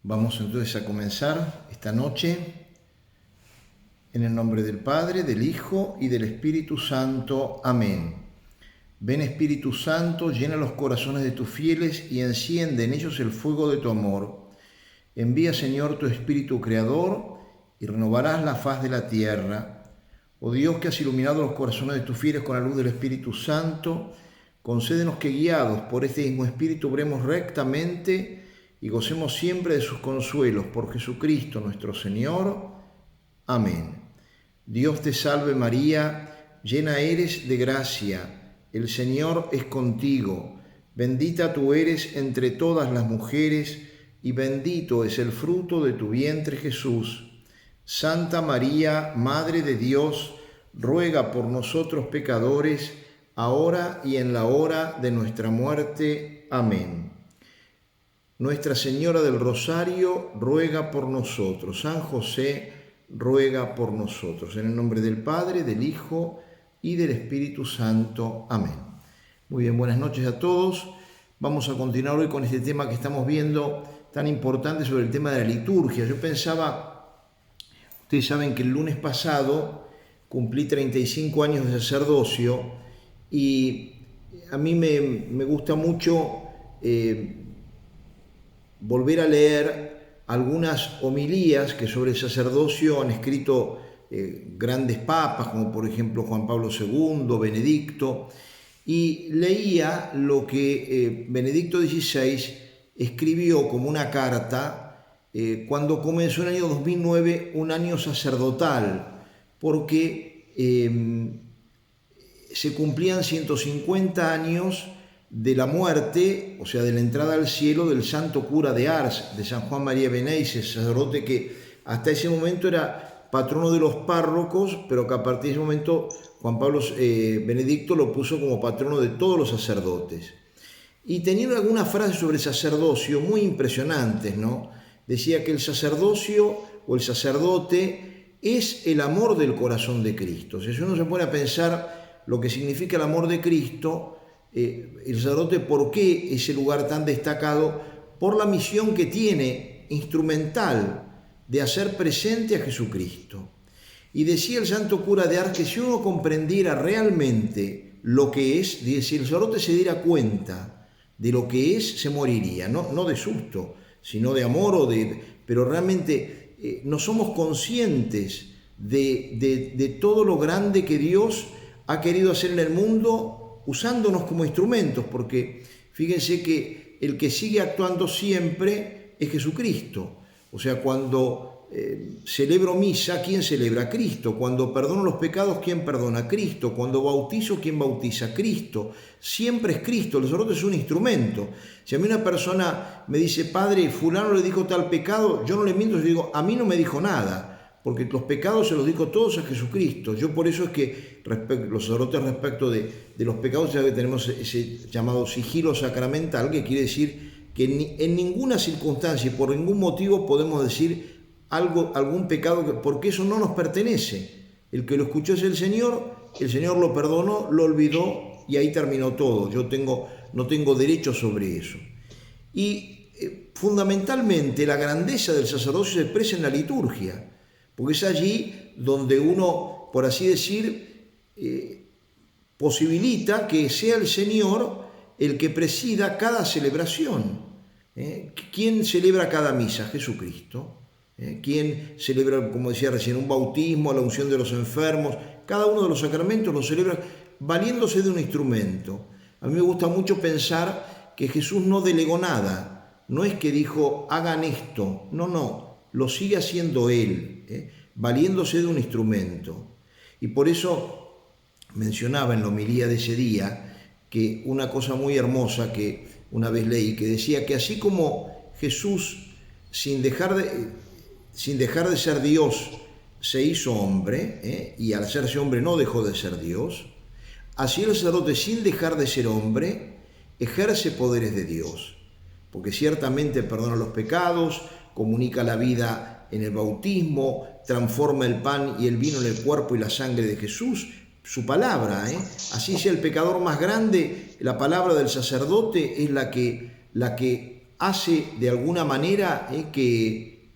Vamos entonces a comenzar esta noche en el nombre del Padre, del Hijo y del Espíritu Santo. Amén. Ven Espíritu Santo, llena los corazones de tus fieles y enciende en ellos el fuego de tu amor. Envía, Señor, tu Espíritu Creador y renovarás la faz de la tierra. Oh Dios, que has iluminado los corazones de tus fieles con la luz del Espíritu Santo, concédenos que, guiados por este mismo Espíritu, obremos rectamente y gocemos siempre de sus consuelos. Por Jesucristo nuestro Señor. Amén. Dios te salve María, llena eres de gracia, el Señor es contigo. Bendita tú eres entre todas las mujeres, y bendito es el fruto de tu vientre Jesús. Santa María, Madre de Dios, ruega por nosotros pecadores, ahora y en la hora de nuestra muerte. Amén. Nuestra Señora del Rosario, ruega por nosotros. San José, ruega por nosotros. En el nombre del Padre, del Hijo y del Espíritu Santo. Amén. Muy bien, buenas noches a todos. Vamos a continuar hoy con este tema que estamos viendo, tan importante, sobre el tema de la liturgia. Yo pensaba, ustedes saben que el lunes pasado cumplí 35 años de sacerdocio y a mí me gusta mucho volver a leer algunas homilías que sobre el sacerdocio han escrito grandes papas, como por ejemplo Juan Pablo II, Benedicto, y leía lo que Benedicto XVI escribió como una carta cuando comenzó en el año 2009 un año sacerdotal, porque se cumplían 150 años de la muerte, o sea, de la entrada al cielo del santo cura de Ars, de San Juan María Beneice, sacerdote que hasta ese momento era patrono de los párrocos, pero que a partir de ese momento Juan Pablo Benedicto lo puso como patrono de todos los sacerdotes. Y tenía algunas frases sobre el sacerdocio muy impresionantes, ¿no? Decía que el sacerdocio o el sacerdote es el amor del corazón de Cristo. O sea, si uno se pone a pensar lo que significa el amor de Cristo, el sacerdote, ¿por qué ese lugar tan destacado? Por la misión que tiene instrumental de hacer presente a Jesucristo. Y decía el santo cura de Ars que si uno comprendiera realmente lo que es, si el sacerdote se diera cuenta de lo que es, se moriría, no de susto, sino de amor, pero realmente no somos conscientes de todo lo grande que Dios ha querido hacer en el mundo, usándonos como instrumentos, porque fíjense que el que sigue actuando siempre es Jesucristo. O sea, cuando celebro misa, ¿quién celebra? Cristo. Cuando perdono los pecados, ¿quién perdona? Cristo. Cuando bautizo, ¿quién bautiza? Cristo. Siempre es Cristo. El sacerdote es un instrumento. Si a mí una persona me dice, padre, fulano le dijo tal pecado, yo no le miento, yo digo, a mí no me dijo nada, porque los pecados se los dijo todos a Jesucristo. Yo por eso es que los sacerdotes respecto de los pecados, ya que tenemos ese llamado sigilo sacramental, que quiere decir que en ninguna circunstancia y por ningún motivo podemos decir algún pecado, porque eso no nos pertenece. El que lo escuchó es el Señor lo perdonó, lo olvidó y ahí terminó todo. Yo no tengo derecho sobre eso. Y fundamentalmente la grandeza del sacerdocio se expresa en la liturgia, porque es allí donde uno, por así decir, posibilita que sea el Señor el que presida cada celebración. ¿Quién celebra cada misa? Jesucristo. ¿Quién celebra, como decía recién, un bautismo, la unción de los enfermos? Cada uno de los sacramentos los celebra valiéndose de un instrumento. A mí me gusta mucho pensar que Jesús no delegó nada. No es que dijo, hagan esto. No. Lo sigue haciendo Él, valiéndose de un instrumento. Y por eso mencionaba en la homilía de ese día que una cosa muy hermosa que una vez leí, que decía que así como Jesús, sin dejar de ser Dios, se hizo hombre, y al hacerse hombre no dejó de ser Dios, así el sacerdote, sin dejar de ser hombre, ejerce poderes de Dios, porque ciertamente perdona los pecados, comunica la vida en el bautismo, transforma el pan y el vino en el cuerpo y la sangre de Jesús, su palabra, Así sea el pecador más grande, la palabra del sacerdote es la que hace de alguna manera que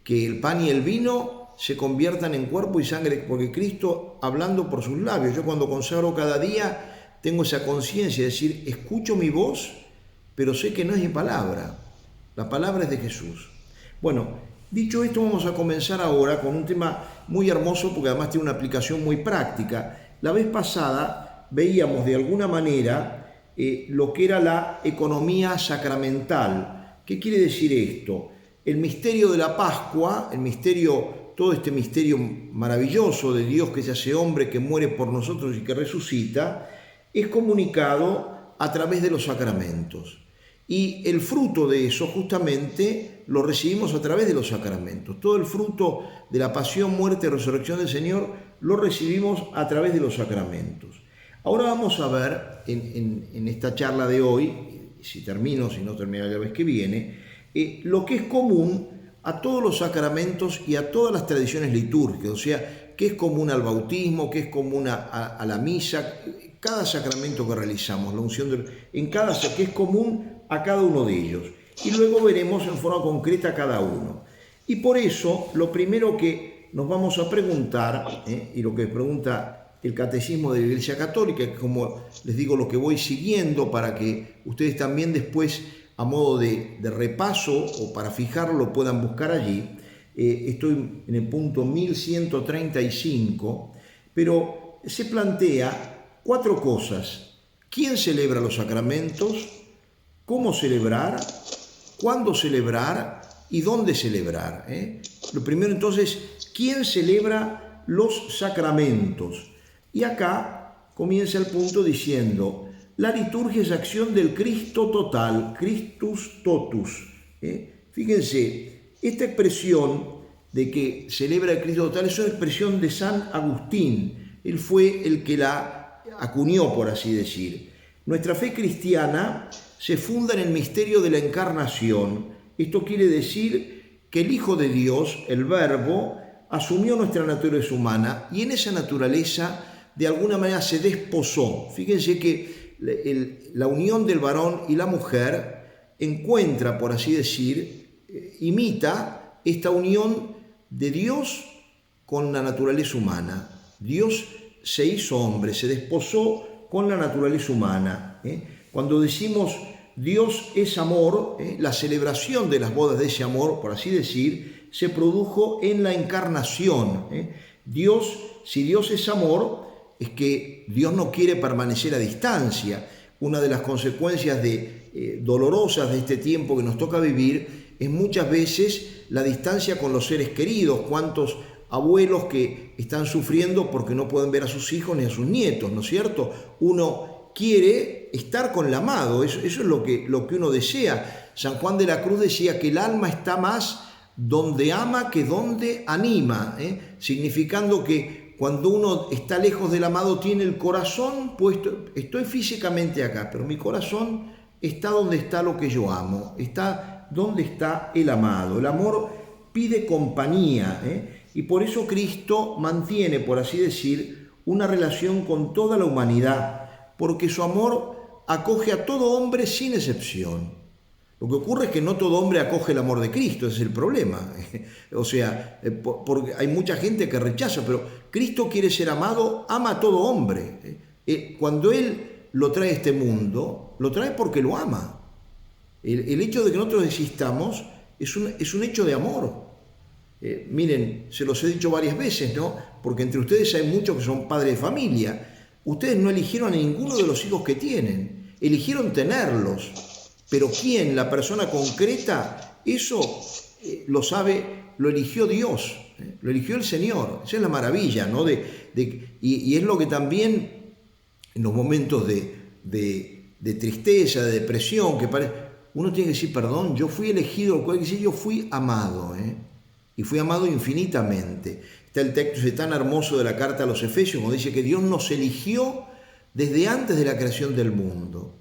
el pan y el vino se conviertan en cuerpo y sangre, porque Cristo hablando por sus labios. Yo cuando consagro cada día tengo esa conciencia de decir, escucho mi voz, pero sé que no es mi palabra, la palabra es de Jesús. Bueno, dicho esto, vamos a comenzar ahora con un tema muy hermoso, porque además tiene una aplicación muy práctica. La vez pasada veíamos de alguna manera lo que era la economía sacramental. ¿Qué quiere decir esto? El misterio de la Pascua, todo este misterio maravilloso de Dios que se hace hombre, que muere por nosotros y que resucita, es comunicado a través de los sacramentos. Y el fruto de eso justamente lo recibimos a través de los sacramentos. Todo el fruto de la pasión, muerte y resurrección del Señor lo recibimos a través de los sacramentos. Ahora vamos a ver en esta charla de hoy, si no termino la vez que viene, lo que es común a todos los sacramentos y a todas las tradiciones litúrgicas, o sea, qué es común al bautismo, qué es común a la misa, cada sacramento que realizamos, la unción qué es común a cada uno de ellos. Y luego veremos en forma concreta cada uno. Y por eso, lo primero que nos vamos a preguntar, y lo que pregunta el Catecismo de la Iglesia Católica, que como les digo, lo que voy siguiendo para que ustedes también después, a modo de repaso o para fijarlo, puedan buscar allí. Estoy en el punto 1135, pero se plantea 4 cosas. ¿Quién celebra los sacramentos? ¿Cómo celebrar? ¿Cuándo celebrar? ¿Y dónde celebrar? Lo primero entonces, ¿quién celebra los sacramentos? Y acá comienza el punto diciendo, la liturgia es acción del Cristo total, Christus totus. Fíjense, esta expresión de que celebra el Cristo total es una expresión de San Agustín. Él fue el que la acuñó, por así decir. Nuestra fe cristiana se funda en el misterio de la encarnación. Esto quiere decir que el Hijo de Dios, el Verbo, asumió nuestra naturaleza humana y en esa naturaleza de alguna manera se desposó. Fíjense que la unión del varón y la mujer encuentra, por así decir, imita esta unión de Dios con la naturaleza humana. Dios se hizo hombre, se desposó con la naturaleza humana. Cuando decimos Dios es amor, la celebración de las bodas de ese amor, por así decir, se produjo en la encarnación. Si Dios es amor, es que Dios no quiere permanecer a distancia. Una de las consecuencias dolorosas de este tiempo que nos toca vivir es muchas veces la distancia con los seres queridos. Cuántos abuelos que están sufriendo porque no pueden ver a sus hijos ni a sus nietos, ¿no es cierto? Uno quiere estar con el amado, eso es lo que uno desea. San Juan de la Cruz decía que el alma está más donde ama que donde anima, significando que cuando uno está lejos del amado tiene el corazón puesto, estoy físicamente acá, pero mi corazón está donde está lo que yo amo, está donde está el amado. El amor pide compañía, y por eso Cristo mantiene, por así decir, una relación con toda la humanidad, porque su amor acoge a todo hombre sin excepción. Lo que ocurre es que no todo hombre acoge el amor de Cristo, ese es el problema. O sea, porque hay mucha gente que rechaza, pero Cristo quiere ser amado, ama a todo hombre. Cuando Él lo trae a este mundo, lo trae porque lo ama. El hecho de que nosotros existamos es un hecho de amor. Miren, se los he dicho varias veces, ¿no? Porque entre ustedes hay muchos que son padres de familia. Ustedes no eligieron a ninguno de los hijos que tienen, eligieron tenerlos. Pero ¿quién? La persona concreta, eso lo sabe, lo eligió Dios, lo eligió el Señor. Esa es la maravilla, ¿no? Y es lo que también en los momentos de tristeza, de depresión, uno tiene que decir, perdón, yo fui elegido, yo fui amado, y fui amado infinitamente. Está el texto tan hermoso de la carta a los Efesios, donde dice que Dios nos eligió desde antes de la creación del mundo.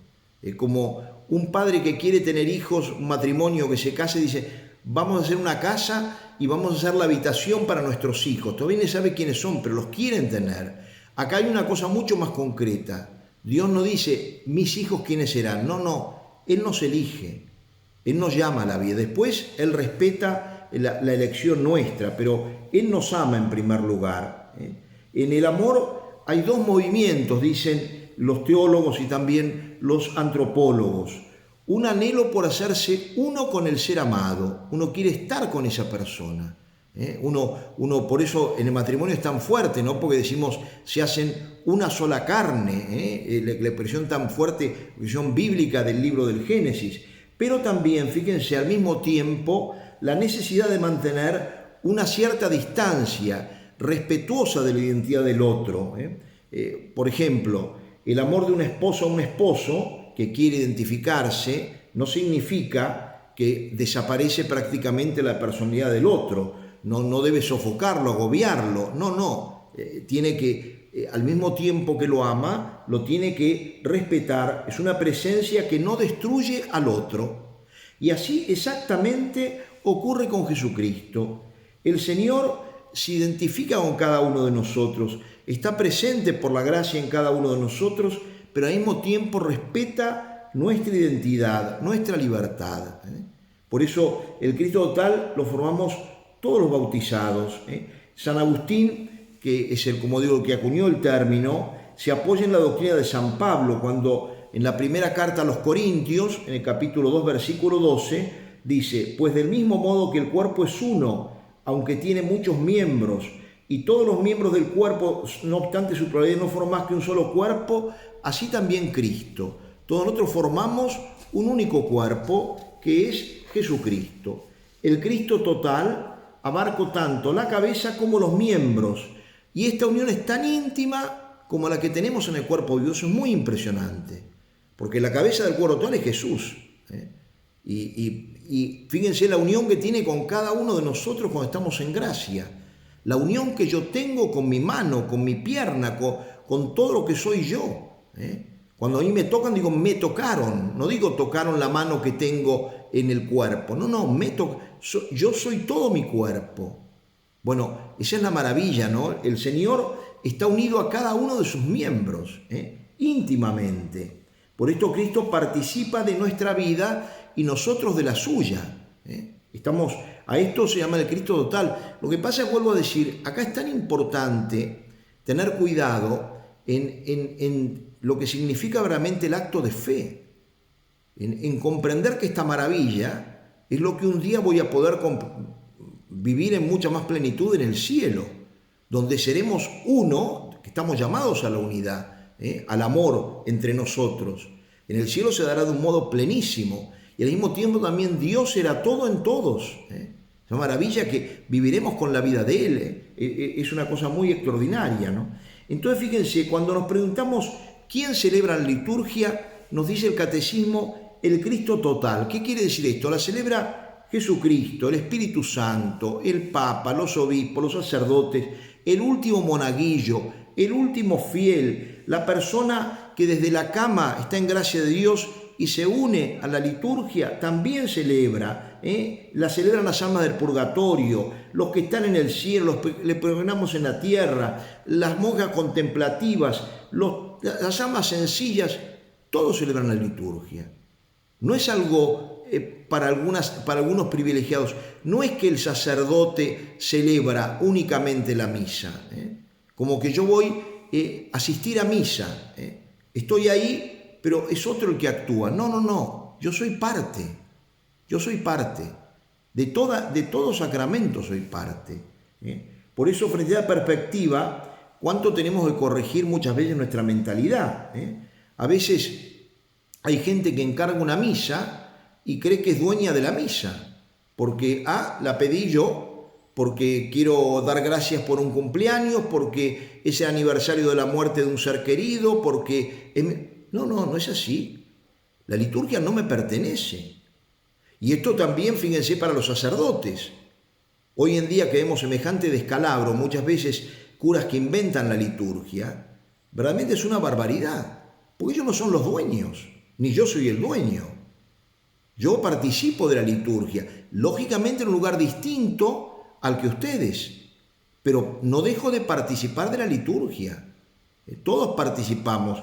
Como un padre que quiere tener hijos, un matrimonio que se case, dice, vamos a hacer una casa y vamos a hacer la habitación para nuestros hijos. Todavía no sabe quiénes son, pero los quieren tener. Acá hay una cosa mucho más concreta. Dios no dice, mis hijos quiénes serán. No, Él nos elige. Él nos llama a la vida. Después Él respeta la elección nuestra, pero Él nos ama en primer lugar. En el amor hay dos movimientos, dicen los teólogos y también los antropólogos. Un anhelo por hacerse uno con el ser amado. Uno quiere estar con esa persona. Uno por eso en el matrimonio es tan fuerte, ¿no? Porque decimos se hacen una sola carne, la expresión tan fuerte, la expresión bíblica del libro del Génesis. Pero también, fíjense, al mismo tiempo, la necesidad de mantener una cierta distancia respetuosa de la identidad del otro. Por ejemplo, el amor de una esposa a un esposo que quiere identificarse no significa que desaparece prácticamente la personalidad del otro. No debe sofocarlo, agobiarlo. No. Tiene que, al mismo tiempo que lo ama, lo tiene que respetar. Es una presencia que no destruye al otro. Y así exactamente ocurre con Jesucristo. El Señor se identifica con cada uno de nosotros, está presente por la gracia en cada uno de nosotros, pero al mismo tiempo respeta nuestra identidad, nuestra libertad. Por eso el Cristo total lo formamos todos los bautizados. San Agustín, que es como digo, el que acuñó el término, se apoya en la doctrina de San Pablo, cuando en la primera carta a los Corintios, en el capítulo 2, versículo 12, dice: pues del mismo modo que el cuerpo es uno, aunque tiene muchos miembros, y todos los miembros del cuerpo, no obstante su pluralidad, no forman más que un solo cuerpo, así también Cristo. Todos nosotros formamos un único cuerpo, que es Jesucristo. El Cristo total abarca tanto la cabeza como los miembros, y esta unión es tan íntima como la que tenemos en el cuerpo de Dios. Es muy impresionante, porque la cabeza del cuerpo total es Jesús. Y fíjense la unión que tiene con cada uno de nosotros cuando estamos en gracia. La unión que yo tengo con mi mano, con mi pierna, con todo lo que soy yo. Cuando a mí me tocan, digo, me tocaron. No digo tocaron la mano que tengo en el cuerpo. No, yo soy todo mi cuerpo. Bueno, esa es la maravilla, ¿no? El Señor está unido a cada uno de sus miembros, íntimamente. Por esto Cristo participa de nuestra vida y nosotros de la suya. A esto se llama el Cristo total. Lo que pasa es, vuelvo a decir, acá es tan importante tener cuidado en lo que significa realmente el acto de fe, en comprender que esta maravilla es lo que un día voy a poder vivir en mucha más plenitud en el cielo, donde seremos uno, que estamos llamados a la unidad, al amor entre nosotros. En el cielo se dará de un modo plenísimo, y al mismo tiempo también Dios será todo en todos. Es una maravilla que viviremos con la vida de Él. Es una cosa muy extraordinaria, ¿no? Entonces, fíjense, cuando nos preguntamos quién celebra la liturgia, nos dice el catecismo el Cristo total. ¿Qué quiere decir esto? La celebra Jesucristo, el Espíritu Santo, el Papa, los obispos, los sacerdotes, el último monaguillo, el último fiel, la persona que desde la cama está en gracia de Dios y se une a la liturgia, también celebra. La celebran las almas del purgatorio, los que están en el cielo, los que le peregrinamos en la tierra, las monjas contemplativas, las almas sencillas, todos celebran la liturgia. No es algo para algunos privilegiados. No es que el sacerdote celebra únicamente la misa, como que yo voy a asistir a misa, estoy ahí, pero es otro el que actúa. No, yo soy parte de todo sacramento, soy parte. Por eso, frente a la perspectiva, cuánto tenemos que corregir muchas veces nuestra mentalidad. A veces hay gente que encarga una misa y cree que es dueña de la misa, porque la pedí yo, porque quiero dar gracias por un cumpleaños, porque es el aniversario de la muerte de un ser querido, porque... No es así. La liturgia no me pertenece. Y esto también, fíjense, para los sacerdotes. Hoy en día que vemos semejante descalabro, muchas veces curas que inventan la liturgia, verdaderamente es una barbaridad, porque ellos no son los dueños, ni yo soy el dueño. Yo participo de la liturgia, lógicamente en un lugar distinto al que ustedes, pero no dejo de participar de la liturgia. Todos participamos.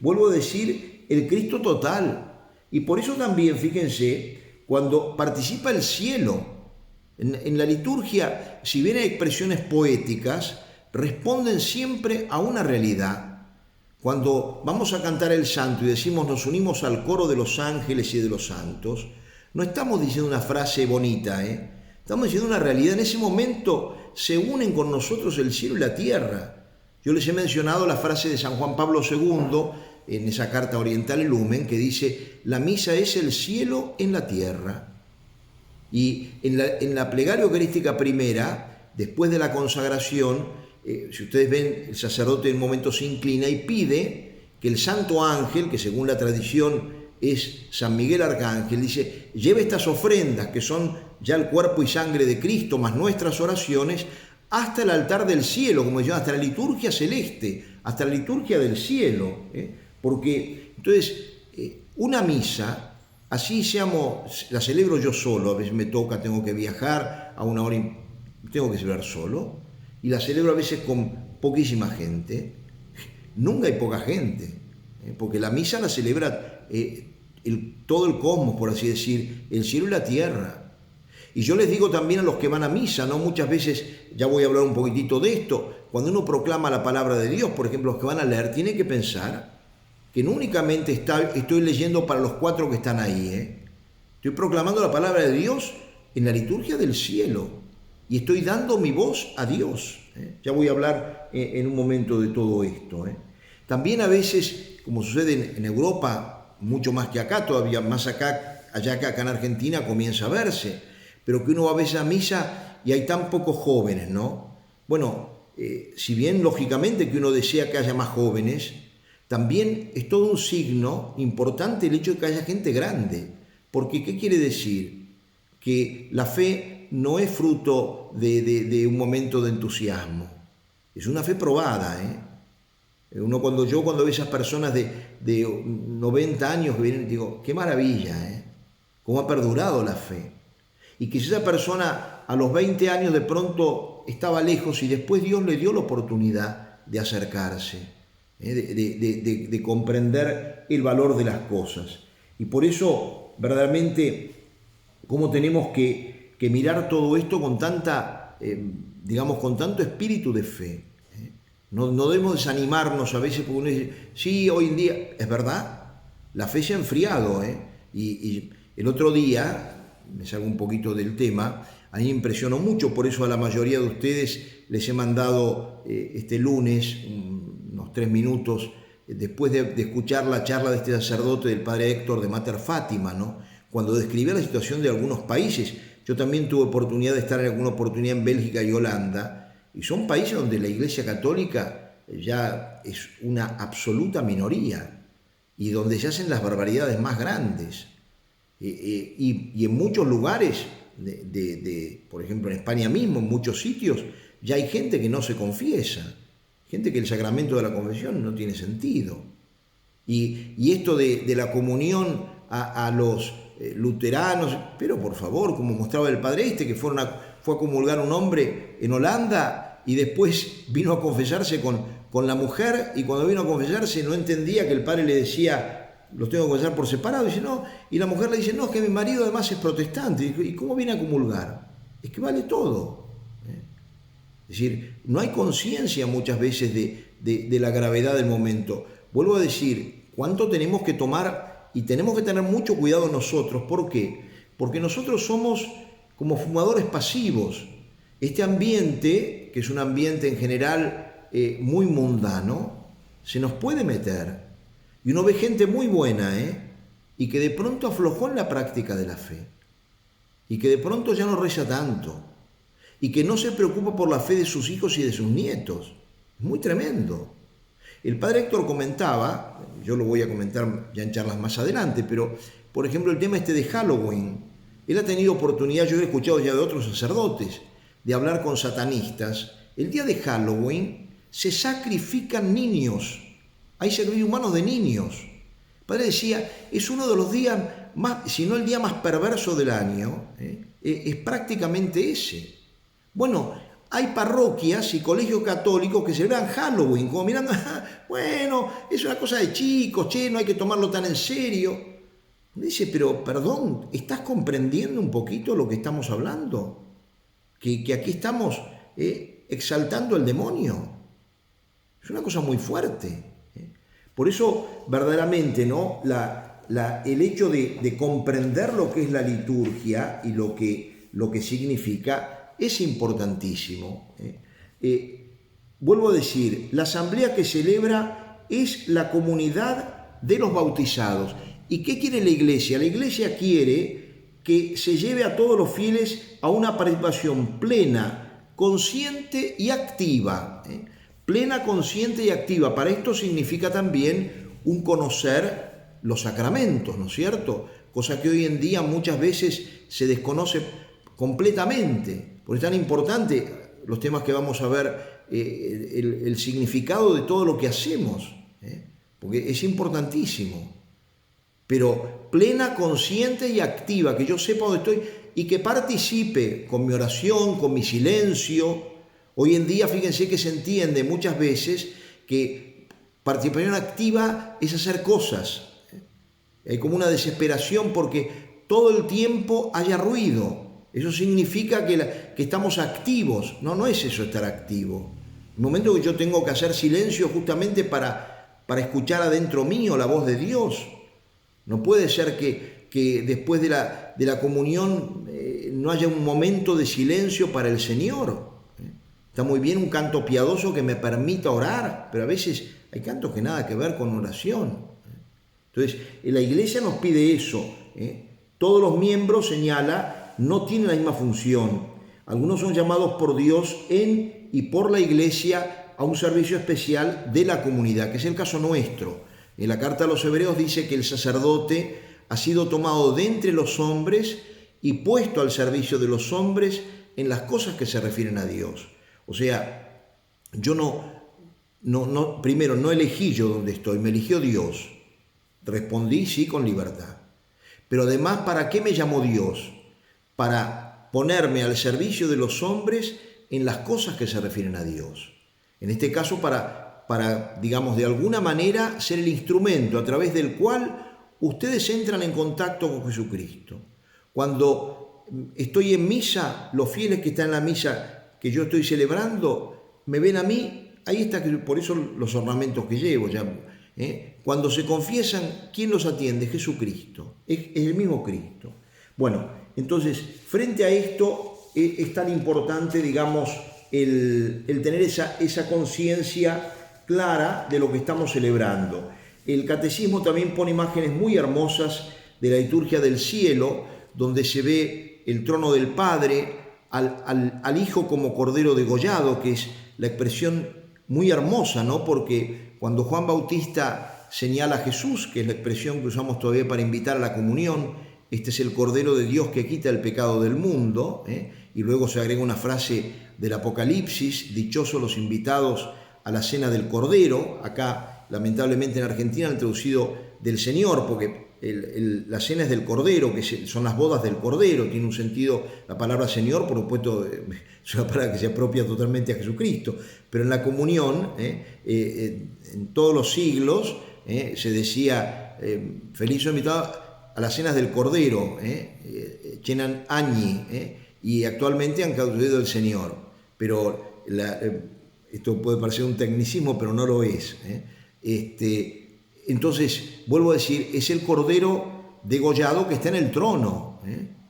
Vuelvo a decir, el Cristo total. Y por eso también, fíjense, cuando participa el cielo en la liturgia, si bien hay expresiones poéticas, responden siempre a una realidad. Cuando vamos a cantar el santo y decimos nos unimos al coro de los ángeles y de los santos, no estamos diciendo una frase bonita, estamos diciendo una realidad. En ese momento se unen con nosotros el cielo y la tierra. Yo les he mencionado la frase de San Juan Pablo II en esa carta Orientale Lumen que dice: la misa es el cielo en la tierra. Y en la plegaria eucarística primera, después de la consagración, si ustedes ven, el sacerdote en un momento se inclina y pide que el santo ángel, que según la tradición es San Miguel Arcángel, dice: lleve estas ofrendas que son ya el cuerpo y sangre de Cristo más nuestras oraciones hasta el altar del cielo, como decía, hasta la liturgia celeste, hasta la liturgia del cielo, porque entonces una misa, así seamos, la celebro yo solo, a veces me toca, tengo que viajar a una hora y tengo que celebrar solo, y la celebro a veces con poquísima gente. Nunca hay poca gente, porque la misa la celebra todo el cosmos, por así decir, el cielo y la tierra. Y yo les digo también a los que van a misa, ¿no? Muchas veces, ya voy a hablar un poquitito de esto, cuando uno proclama la palabra de Dios, por ejemplo, los que van a leer, tienen que pensar que no únicamente estoy leyendo para los 4 que están ahí, estoy proclamando la palabra de Dios en la liturgia del cielo y estoy dando mi voz a Dios. Ya voy a hablar en un momento de todo esto. También a veces, como sucede en Europa, mucho más que acá, todavía más allá que acá en Argentina comienza a verse, pero que uno va a veces a misa y hay tan pocos jóvenes, ¿no? Bueno, si bien lógicamente que uno desea que haya más jóvenes, también es todo un signo importante el hecho de que haya gente grande. Porque, ¿qué quiere decir? Que la fe no es fruto de un momento de entusiasmo. Es una fe probada, Cuando veo esas personas de 90 años, digo, qué maravilla, cómo ha perdurado la fe. Y que si esa persona a los 20 años de pronto estaba lejos y después Dios le dio la oportunidad de acercarse, de comprender el valor de las cosas. Y por eso, verdaderamente, cómo tenemos que mirar todo esto con tanta, con tanto espíritu de fe. No debemos desanimarnos a veces porque uno dice, sí, hoy en día, es verdad, la fe se ha enfriado. Y el otro día, me salgo un poquito del tema, a mí me impresionó mucho, por eso a la mayoría de ustedes les he mandado este lunes unos 3 minutos, después de escuchar la charla de este sacerdote, del padre Héctor de Mater Fátima, ¿no? Cuando describía la situación de algunos países. Yo también tuve oportunidad de estar en alguna oportunidad en Bélgica y Holanda, y son países donde la Iglesia Católica ya es una absoluta minoría, y donde se hacen las barbaridades más grandes. Y en muchos lugares, por ejemplo en España mismo, en muchos sitios, ya hay gente que no se confiesa, gente que el sacramento de la confesión no tiene sentido. Y esto de la comunión a los luteranos, pero por favor, como mostraba el padre que fue a comulgar un hombre en Holanda y después vino a confesarse con la mujer, y cuando vino a confesarse no entendía que el padre le decía, los tengo que confesar por separado, y la mujer le dice, no, es que mi marido además es protestante. ¿Y cómo viene a comulgar? Es que vale todo. Es decir, no hay conciencia muchas veces de la gravedad del momento. Vuelvo a decir, ¿cuánto tenemos que tomar? Y tenemos que tener mucho cuidado nosotros. ¿Por qué? Porque nosotros somos como fumadores pasivos. Este ambiente, que es un ambiente en general muy mundano, se nos puede meter. Y uno ve gente muy buena, y que de pronto aflojó en la práctica de la fe. Y que de pronto ya no reza tanto. Y que no se preocupa por la fe de sus hijos y de sus nietos. Es muy tremendo. El padre Héctor comentaba, yo lo voy a comentar ya en charlas más adelante, pero por ejemplo el tema de Halloween. Él ha tenido oportunidad, yo he escuchado ya de otros sacerdotes, de hablar con satanistas. El día de Halloween se sacrifican niños. Hay sacrificios humanos de niños. El padre decía, es uno de los días más, si no el día más perverso del año, es prácticamente ese. Bueno, hay parroquias y colegios católicos que celebran Halloween, como mirando, bueno, es una cosa de chicos, no hay que tomarlo tan en serio. Dice, pero perdón, ¿estás comprendiendo un poquito lo que estamos hablando? Que aquí estamos exaltando al demonio. Es una cosa muy fuerte. Por eso, verdaderamente, ¿no? El hecho de comprender lo que es la liturgia y lo que significa es importantísimo. Vuelvo a decir, la asamblea que celebra es la comunidad de los bautizados. ¿Y qué quiere la Iglesia? La Iglesia quiere que se lleve a todos los fieles a una participación plena, consciente y activa. Plena, consciente y activa. Para esto significa también un conocer los sacramentos, ¿no es cierto? Cosa que hoy en día muchas veces se desconoce completamente. Por eso es tan importante los temas que vamos a ver, el significado de todo lo que hacemos, porque es importantísimo. Pero plena, consciente y activa, que yo sepa dónde estoy y que participe con mi oración, con mi silencio. Hoy en día, fíjense que se entiende muchas veces que participación activa es hacer cosas. Hay como una desesperación porque todo el tiempo haya ruido. Eso significa que estamos activos. No es eso estar activo. El momento que yo tengo que hacer silencio justamente para escuchar adentro mío la voz de Dios. No puede ser que después de la comunión no haya un momento de silencio para el Señor. Está muy bien un canto piadoso que me permita orar, pero a veces hay cantos que nada que ver con oración. Entonces, la Iglesia nos pide eso. Todos los miembros, señala, no tienen la misma función. Algunos son llamados por Dios en y por la Iglesia a un servicio especial de la comunidad, que es el caso nuestro. En la carta a los Hebreos dice que el sacerdote ha sido tomado de entre los hombres y puesto al servicio de los hombres en las cosas que se refieren a Dios. O sea, yo primero no elegí yo donde estoy, me eligió Dios. Respondí sí con libertad. Pero además, ¿para qué me llamó Dios? Para ponerme al servicio de los hombres en las cosas que se refieren a Dios. En este caso, para, digamos, de alguna manera ser el instrumento a través del cual ustedes entran en contacto con Jesucristo. Cuando estoy en misa, los fieles que están en la misa que yo estoy celebrando, me ven a mí, ahí está, por eso los ornamentos que llevo. Cuando se confiesan, ¿quién los atiende? Jesucristo, es el mismo Cristo. Bueno, entonces, frente a esto es tan importante, digamos, el tener esa conciencia clara de lo que estamos celebrando. El catecismo también pone imágenes muy hermosas de la liturgia del cielo, donde se ve el trono del Padre, al Hijo como cordero degollado, que es la expresión muy hermosa, ¿no? Porque cuando Juan Bautista señala a Jesús, que es la expresión que usamos todavía para invitar a la comunión, este es el Cordero de Dios que quita el pecado del mundo, y luego se agrega una frase del Apocalipsis, dichosos los invitados a la cena del Cordero. Acá, lamentablemente en Argentina han traducido del Señor, porque la cena es del Cordero, que son las bodas del Cordero, tiene un sentido, la palabra Señor, por supuesto, es una palabra que se apropia totalmente a Jesucristo, pero en la comunión, en todos los siglos, se decía, feliz invitado a las cenas del Cordero, Chenan Añi, y actualmente han traducido el Señor, pero esto puede parecer un tecnicismo, pero no lo es. Entonces, vuelvo a decir, es el Cordero degollado que está en el trono.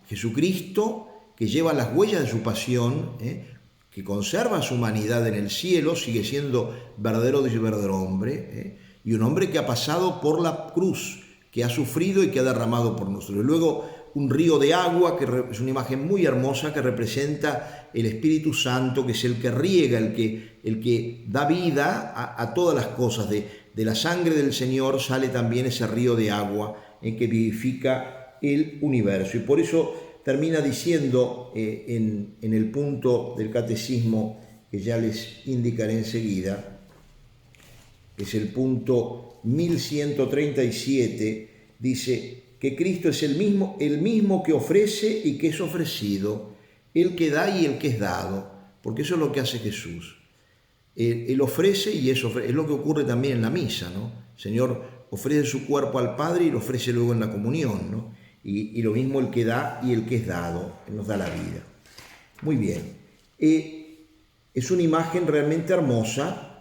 Jesucristo, que lleva las huellas de su pasión, que conserva su humanidad en el cielo, sigue siendo verdadero Dios y verdadero hombre, y un hombre que ha pasado por la cruz, que ha sufrido y que ha derramado por nosotros. Y luego un río de agua, que es una imagen muy hermosa que representa el Espíritu Santo, que es el que riega, el que da vida a todas las cosas. De la sangre del Señor sale también ese río de agua que vivifica el universo. Y por eso termina diciendo en el punto del catecismo que ya les indicaré enseguida, que es el punto 1137, dice que Cristo es el mismo que ofrece y que es ofrecido, el que da y el que es dado, porque eso es lo que hace Jesús. Él ofrece y es lo que ocurre también en la misa, ¿no? El Señor ofrece su cuerpo al Padre y lo ofrece luego en la comunión, ¿no? Y lo mismo el que da y el que es dado, Él nos da la vida. Muy bien. Es una imagen realmente hermosa,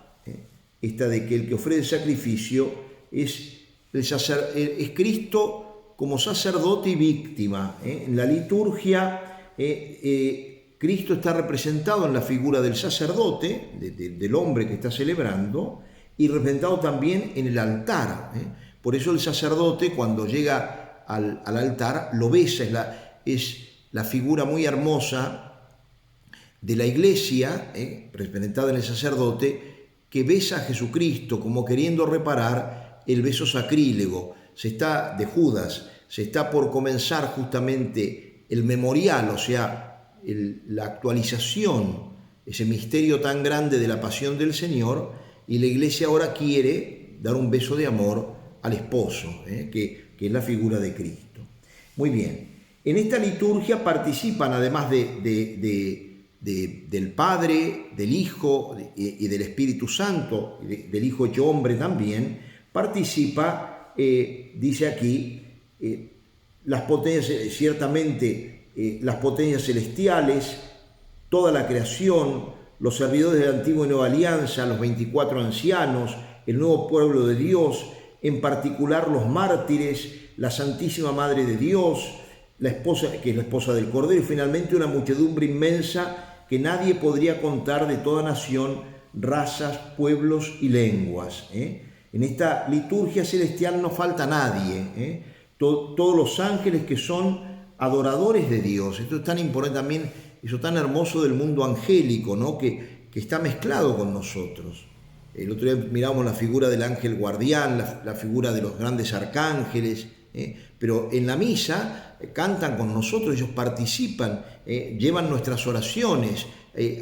esta de que el que ofrece sacrificio es Cristo como sacerdote y víctima. En la liturgia, Cristo está representado en la figura del sacerdote, del hombre que está celebrando, y representado también en el altar. Por eso el sacerdote, cuando llega al altar, lo besa, es la figura muy hermosa de la iglesia, representada en el sacerdote, que besa a Jesucristo como queriendo reparar el beso sacrílego. De Judas, se está por comenzar justamente el memorial, o sea, la actualización, ese misterio tan grande de la pasión del Señor, y la iglesia ahora quiere dar un beso de amor al esposo, que es la figura de Cristo. Muy bien, en esta liturgia participan, además del Padre, del Hijo y del Espíritu Santo, del Hijo hecho hombre también, participa, dice aquí, las potencias, ciertamente las potencias celestiales, toda la creación, los servidores de la antigua y nueva alianza, los 24 ancianos, el nuevo pueblo de Dios, en particular los mártires, la Santísima Madre de Dios, la esposa, que es la esposa del Cordero, y finalmente una muchedumbre inmensa que nadie podría contar, de toda nación, razas, pueblos y lenguas. En esta liturgia celestial no falta nadie. Todos los ángeles que son adoradores de Dios. Esto es tan importante también, eso tan hermoso del mundo angélico, ¿no? que está mezclado con nosotros. El otro día miramos la figura del ángel guardián, la figura de los grandes arcángeles, pero en la misa cantan con nosotros, ellos participan, llevan nuestras oraciones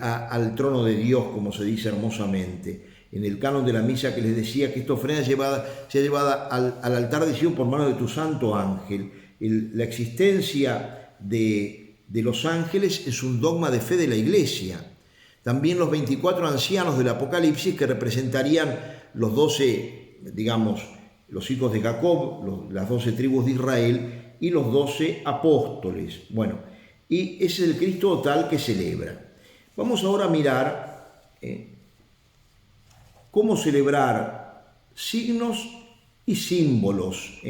al trono de Dios, como se dice hermosamente. En el canon de la misa que les decía, que esta ofrenda sea llevada al altar de Sion por mano de tu santo ángel. La existencia de los ángeles es un dogma de fe de la Iglesia. También los 24 ancianos del Apocalipsis, que representarían los 12, digamos, los hijos de Jacob, las 12 tribus de Israel y los 12 apóstoles. Bueno, y ese es el Cristo total que celebra. Vamos ahora a mirar cómo celebrar signos y símbolos.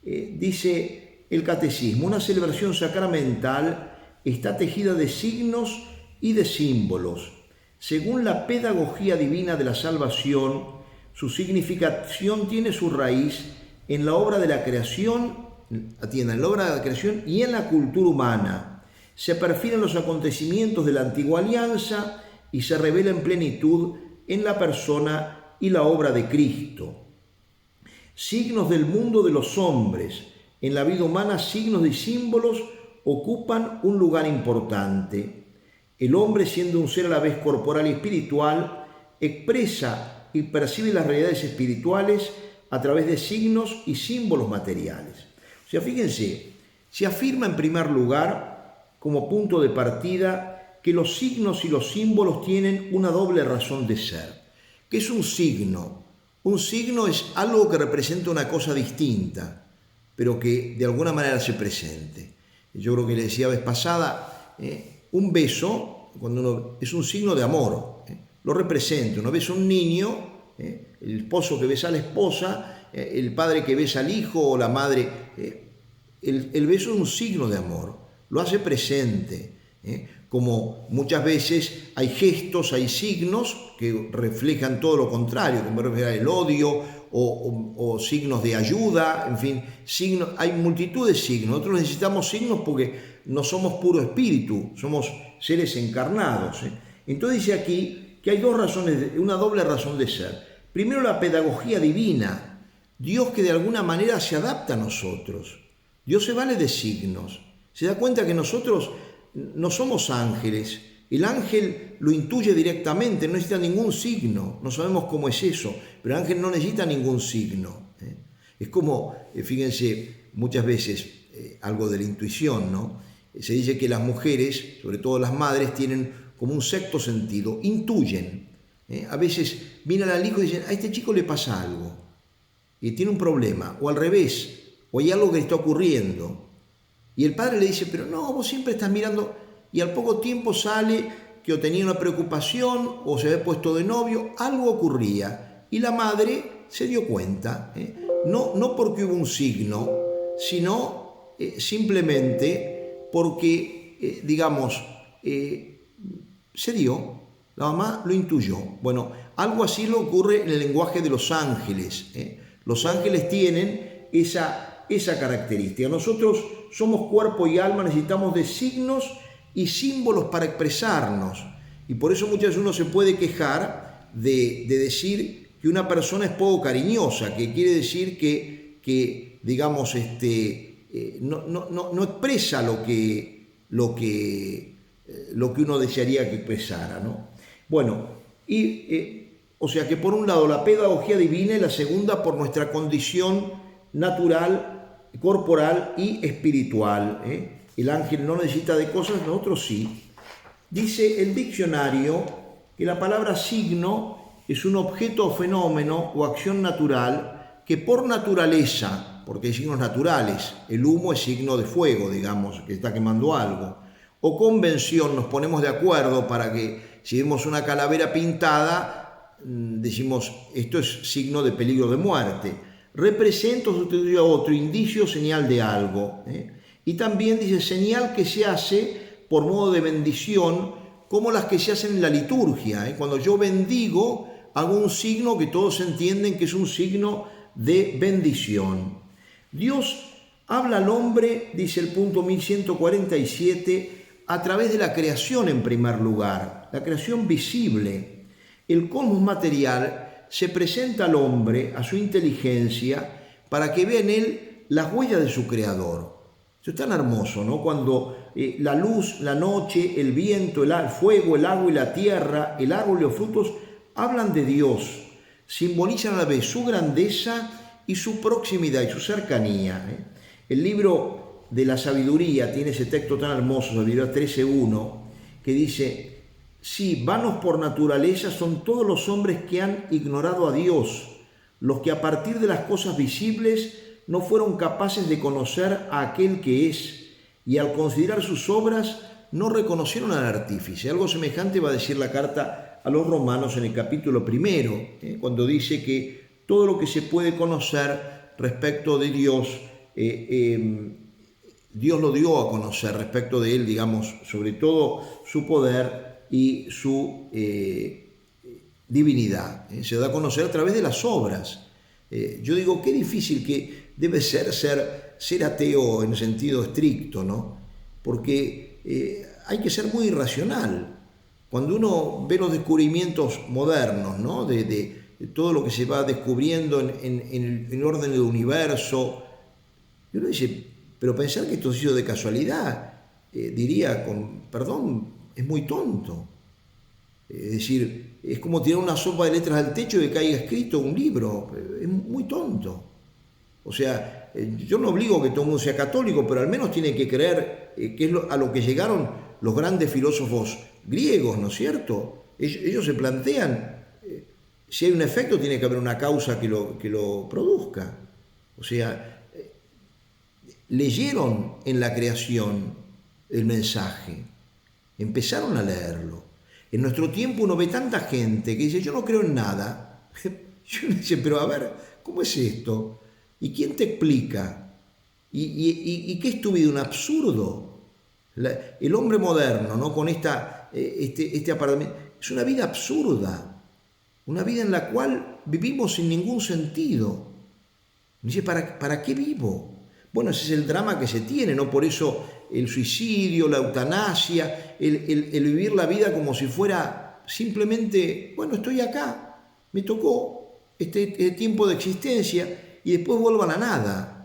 Dice el Catecismo, una celebración sacramental está tejida de signos y de símbolos. Según la pedagogía divina de la salvación, su significación tiene su raíz en la obra de la creación, en la obra de la creación y en la cultura humana. Se perfilan los acontecimientos de la antigua alianza y se revela en plenitud en la persona y la obra de Cristo. Signos del mundo de los hombres. En la vida humana, signos y símbolos ocupan un lugar importante. El hombre, siendo un ser a la vez corporal y espiritual, expresa y percibe las realidades espirituales a través de signos y símbolos materiales. O sea, fíjense, se afirma en primer lugar, como punto de partida, que los signos y los símbolos tienen una doble razón de ser. ¿Qué es un signo? Un signo es algo que representa una cosa distinta, pero que de alguna manera se presente. Yo creo que le decía la vez pasada, un beso, es un signo de amor, lo representa. Uno besa a un niño, el esposo que besa a la esposa, el padre que besa al hijo o la madre. El beso es un signo de amor, lo hace presente. Como muchas veces hay gestos, hay signos que reflejan todo lo contrario, como refleja el odio o signos de ayuda, en fin, hay multitud de signos. Nosotros necesitamos signos porque no somos puro espíritu, somos seres encarnados. Entonces dice aquí que hay dos razones, una doble razón de ser. Primero, la pedagogía divina, Dios que de alguna manera se adapta a nosotros. Dios se vale de signos, se da cuenta que nosotros no somos ángeles. El ángel lo intuye directamente, no necesita ningún signo, no sabemos cómo es eso, pero el ángel no necesita ningún signo. Es como, fíjense, muchas veces algo de la intuición, ¿no? Se dice que las mujeres, sobre todo las madres, tienen como un sexto sentido, intuyen. A veces miran al hijo y dicen, a este chico le pasa algo. y tiene un problema, o al revés, o hay algo que le está ocurriendo. Y el padre le dice, pero no, vos siempre estás mirando, y al poco tiempo sale que o tenía una preocupación, o se había puesto de novio, algo ocurría. Y la madre se dio cuenta, no porque hubo un signo, sino simplemente porque, se dio, la mamá lo intuyó. Bueno, algo así le ocurre en el lenguaje de los ángeles. Los ángeles tienen esa característica. Nosotros somos cuerpo y alma, necesitamos de signos y símbolos para expresarnos. Y por eso muchas veces uno se puede quejar de decir que una persona es poco cariñosa, que quiere decir que no expresa lo que uno desearía que expresara, ¿no? Bueno, o sea que por un lado la pedagogía divina y la segunda por nuestra condición natural, corporal y espiritual. El ángel no necesita de cosas, nosotros sí. Dice el diccionario que la palabra signo es un objeto o fenómeno o acción natural que por naturaleza, porque hay signos naturales, el humo es signo de fuego, digamos, que está quemando algo, o convención, nos ponemos de acuerdo para que si vemos una calavera pintada, decimos, esto es signo de peligro de muerte. Representa o sustituye a otro, indicio, señal de algo. Y también dice, señal que se hace por modo de bendición, como las que se hacen en la liturgia. Cuando yo bendigo, hago un signo que todos entienden que es un signo de bendición. Dios habla al hombre, dice el punto 1147, a través de la creación en primer lugar, la creación visible. El cosmos material se presenta al hombre, a su inteligencia, para que vea en él las huellas de su creador. Eso es tan hermoso, ¿no? Cuando la luz, la noche, el viento, el fuego, el agua y la tierra, el árbol y los frutos hablan de Dios, simbolizan a la vez su grandeza y su proximidad y su cercanía. El libro de la sabiduría tiene ese texto tan hermoso, Sabiduría 13:1, que dice, sí, vanos por naturaleza son todos los hombres que han ignorado a Dios, los que a partir de las cosas visibles no fueron capaces de conocer a aquel que es, y al considerar sus obras no reconocieron al artífice. Algo semejante va a decir la carta a los Romanos en el capítulo 1, cuando dice que todo lo que se puede conocer respecto de Dios, Dios lo dio a conocer respecto de él, digamos, sobre todo su poder y su divinidad. Se da a conocer a través de las obras. Yo digo, qué difícil que debe ser ateo en sentido estricto, ¿no? Porque hay que ser muy irracional. Cuando uno ve los descubrimientos modernos, ¿no? de todo lo que se va descubriendo en el orden del universo, uno dice, pero pensar que esto ha sido de casualidad, diría, con perdón, es muy tonto. Es decir, es como tirar una sopa de letras al techo y que caiga escrito un libro, es muy tonto. O sea, yo no obligo que todo el mundo sea católico, pero al menos tiene que creer que es a lo que llegaron los grandes filósofos griegos, ¿no es cierto? Ellos se plantean, si hay un efecto tiene que haber una causa que lo produzca. O sea, leyeron en la creación el mensaje, empezaron a leerlo. En nuestro tiempo uno ve tanta gente que dice, yo no creo en nada. Yo le dice, pero a ver, ¿cómo es esto? ¿Y quién te explica? ¿Y qué es tu vida? Un absurdo. El hombre moderno, ¿no? Con este apartamento, es una vida absurda, una vida en la cual vivimos sin ningún sentido. Dice, ¿para qué vivo? Bueno, ese es el drama que se tiene, ¿no? Por eso el suicidio, la eutanasia, el vivir la vida como si fuera simplemente, bueno, estoy acá, me tocó este tiempo de existencia y después vuelvo a la nada.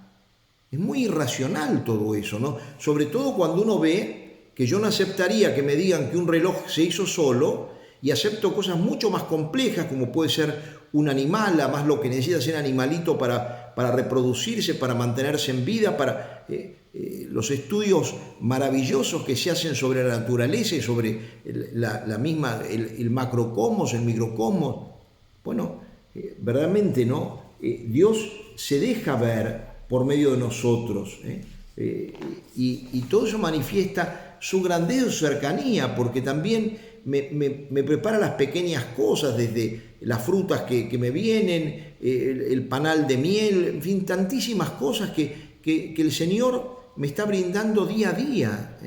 Es muy irracional todo eso, ¿no? Sobre todo cuando uno ve que yo no aceptaría que me digan que un reloj se hizo solo y acepto cosas mucho más complejas como puede ser un animal, además lo que necesita ser animalito para reproducirse, para mantenerse en vida, para los estudios maravillosos que se hacen sobre la naturaleza y sobre la misma, el macrocosmos, el microcosmos. Bueno, verdaderamente, ¿no? Dios se deja ver por medio de nosotros, y todo eso manifiesta su grandeza y su cercanía, porque también me prepara las pequeñas cosas, desde las frutas que me vienen, el panal de miel, en fin, tantísimas cosas que el Señor me está brindando día a día,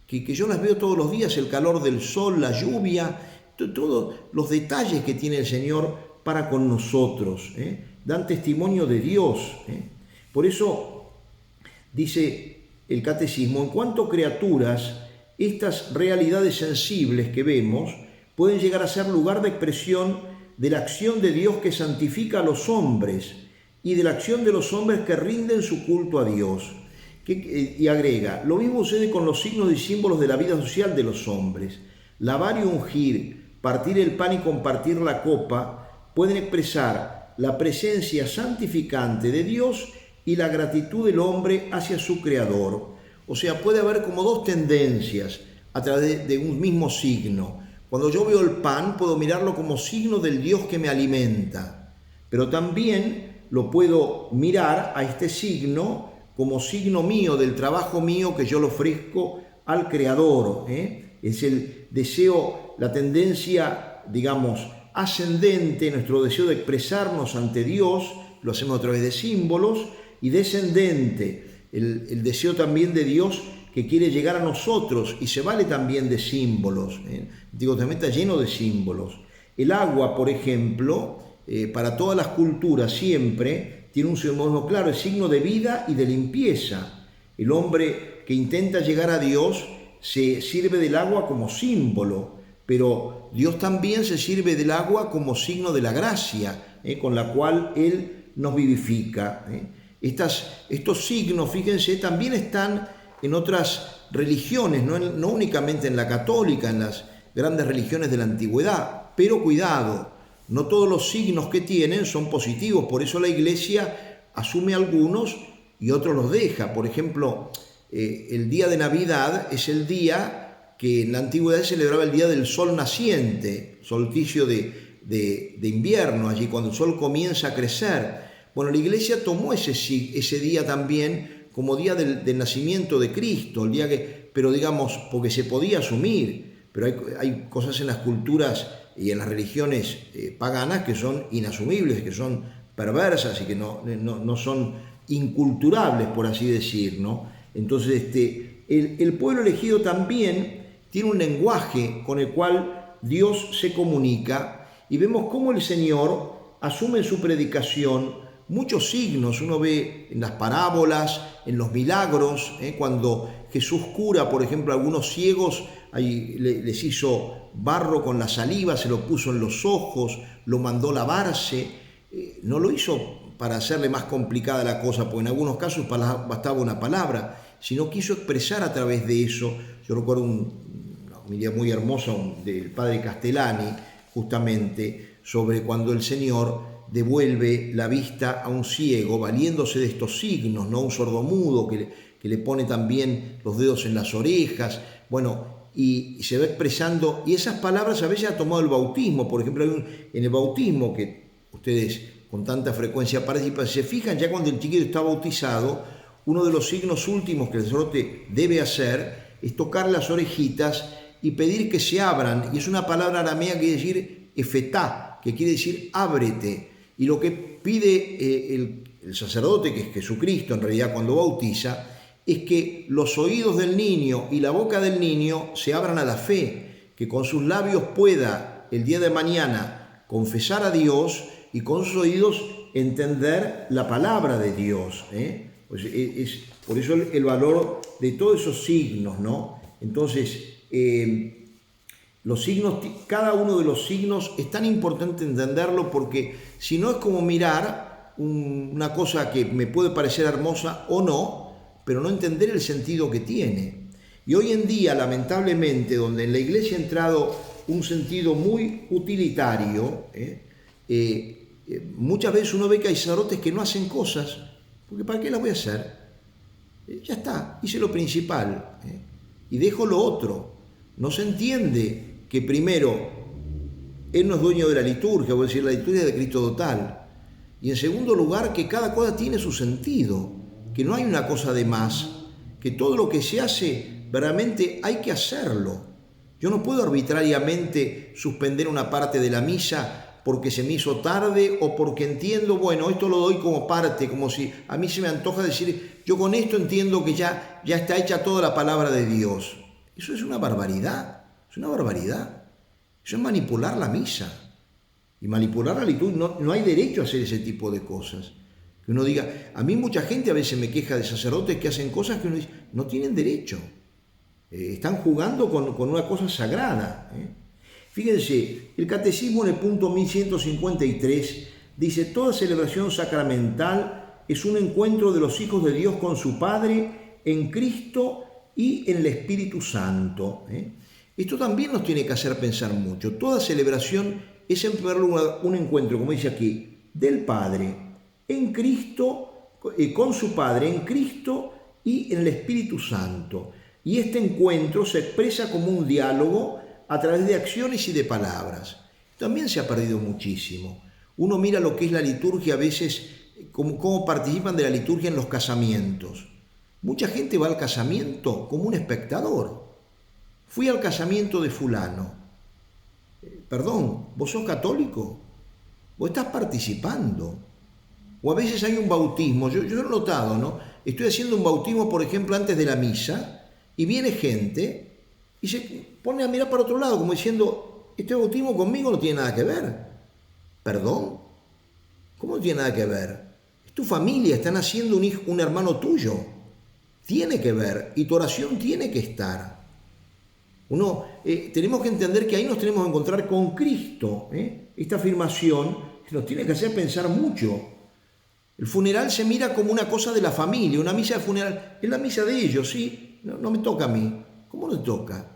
que yo las veo todos los días, el calor del sol, la lluvia, todos los detalles que tiene el Señor para con nosotros, dan testimonio de Dios. Por eso dice el Catecismo: en cuanto a criaturas, estas realidades sensibles que vemos pueden llegar a ser lugar de expresión de la acción de Dios que santifica a los hombres y de la acción de los hombres que rinden su culto a Dios. Y agrega: lo mismo sucede con los signos y símbolos de la vida social de los hombres. Lavar y ungir, partir el pan y compartir la copa pueden expresar la presencia santificante de Dios y la gratitud del hombre hacia su Creador. O sea, puede haber como dos tendencias a través de un mismo signo. Cuando yo veo el pan, puedo mirarlo como signo del Dios que me alimenta, pero también lo puedo mirar a este signo como signo mío, del trabajo mío que yo le ofrezco al Creador. Es el deseo, la tendencia, digamos, ascendente, nuestro deseo de expresarnos ante Dios, lo hacemos a través de símbolos, y descendente, el deseo también de Dios que quiere llegar a nosotros, y se vale también de símbolos. El Antiguo Testamento está lleno de símbolos. El agua, por ejemplo, para todas las culturas siempre tiene un simbolismo claro, es signo de vida y de limpieza. El hombre que intenta llegar a Dios se sirve del agua como símbolo, pero Dios también se sirve del agua como signo de la gracia, con la cual Él nos vivifica. Estos signos, fíjense, también están en otras religiones, no únicamente en la católica, en las grandes religiones de la antigüedad. Pero cuidado, no todos los signos que tienen son positivos, por eso la Iglesia asume algunos y otros los deja. Por ejemplo, el día de Navidad es el día que en la antigüedad se celebraba el día del sol naciente, solsticio de invierno, allí cuando el sol comienza a crecer. Bueno, la Iglesia tomó ese día también como día del nacimiento de Cristo, el día pero digamos, porque se podía asumir, pero hay cosas en las culturas y en las religiones paganas que son inasumibles, que son perversas y que no son inculturables, por así decir, ¿no? Entonces, el pueblo elegido también tiene un lenguaje con el cual Dios se comunica, y vemos cómo el Señor asume en su predicación muchos signos. Uno ve en las parábolas, en los milagros, cuando Jesús cura, por ejemplo, a algunos ciegos, ahí les hizo barro con la saliva, se lo puso en los ojos, lo mandó lavarse. No lo hizo para hacerle más complicada la cosa, porque en algunos casos bastaba una palabra, sino quiso expresar a través de eso. Yo recuerdo una homilía muy hermosa del padre Castellani, justamente, sobre cuando el Señor devuelve la vista a un ciego, valiéndose de estos signos, ¿no? Un sordomudo que le pone también los dedos en las orejas, bueno, y se va expresando, y esas palabras a veces ha tomado el bautismo. Por ejemplo, en el bautismo, que ustedes con tanta frecuencia participan, se fijan, ya cuando el chiquito está bautizado, uno de los signos últimos que el sacerdote debe hacer es tocar las orejitas y pedir que se abran, y es una palabra aramea que quiere decir efetá, que quiere decir ábrete. Y lo que pide el sacerdote, que es Jesucristo en realidad cuando bautiza, es que los oídos del niño y la boca del niño se abran a la fe, que con sus labios pueda el día de mañana confesar a Dios y con sus oídos entender la palabra de Dios. Pues es por eso el valor de todos esos signos, ¿no? Entonces, los signos, cada uno de los signos es tan importante entenderlo, porque si no es como mirar una cosa que me puede parecer hermosa o no, pero no entender el sentido que tiene. Y hoy en día, lamentablemente, donde en la Iglesia ha entrado un sentido muy utilitario, muchas veces uno ve que hay sacerdotes que no hacen cosas, porque ¿para qué las voy a hacer? Ya está, hice lo principal, y dejo lo otro. No se entiende que primero, Él no es dueño de la liturgia, voy a decir, la liturgia es de Cristo total. Y en segundo lugar, que cada cosa tiene su sentido, que no hay una cosa de más, que todo lo que se hace, verdaderamente hay que hacerlo. Yo no puedo arbitrariamente suspender una parte de la misa porque se me hizo tarde o porque entiendo, bueno, esto lo doy como parte, como si a mí se me antoja decir, yo con esto entiendo que ya está hecha toda la palabra de Dios. Eso es una barbaridad, es una barbaridad. Eso es manipular la misa. Y manipular la liturgia, no hay derecho a hacer ese tipo de cosas. Que uno diga, a mí mucha gente a veces me queja de sacerdotes que hacen cosas que uno dice, no tienen derecho. Están jugando con una cosa sagrada. Fíjense, el Catecismo en el punto 1153 dice, toda celebración sacramental es un encuentro de los hijos de Dios con su Padre en Cristo y en el Espíritu Santo. Esto también nos tiene que hacer pensar mucho. Toda celebración es en primer lugar un encuentro, como dice aquí, del Padre en Cristo, con su Padre en Cristo y en el Espíritu Santo. Y este encuentro se expresa como un diálogo a través de acciones y de palabras. También se ha perdido muchísimo. Uno mira lo que es la liturgia a veces, cómo participan de la liturgia en los casamientos. Mucha gente va al casamiento como un espectador. Fui al casamiento de fulano. Perdón, ¿vos sos católico? ¿Vos estás participando? O a veces hay un bautismo, yo lo he notado, ¿no? Estoy haciendo un bautismo, por ejemplo, antes de la misa, y viene gente y se pone a mirar para otro lado, como diciendo, este bautismo conmigo no tiene nada que ver. ¿Perdón? ¿Cómo no tiene nada que ver? Es tu familia, están haciendo un hermano tuyo. Tiene que ver, y tu oración tiene que estar. Tenemos que entender que ahí nos tenemos que encontrar con Cristo. Esta afirmación nos tiene que hacer pensar mucho. El funeral se mira como una cosa de la familia, una misa de funeral. Es la misa de ellos, ¿sí? No me toca a mí. ¿Cómo no te toca?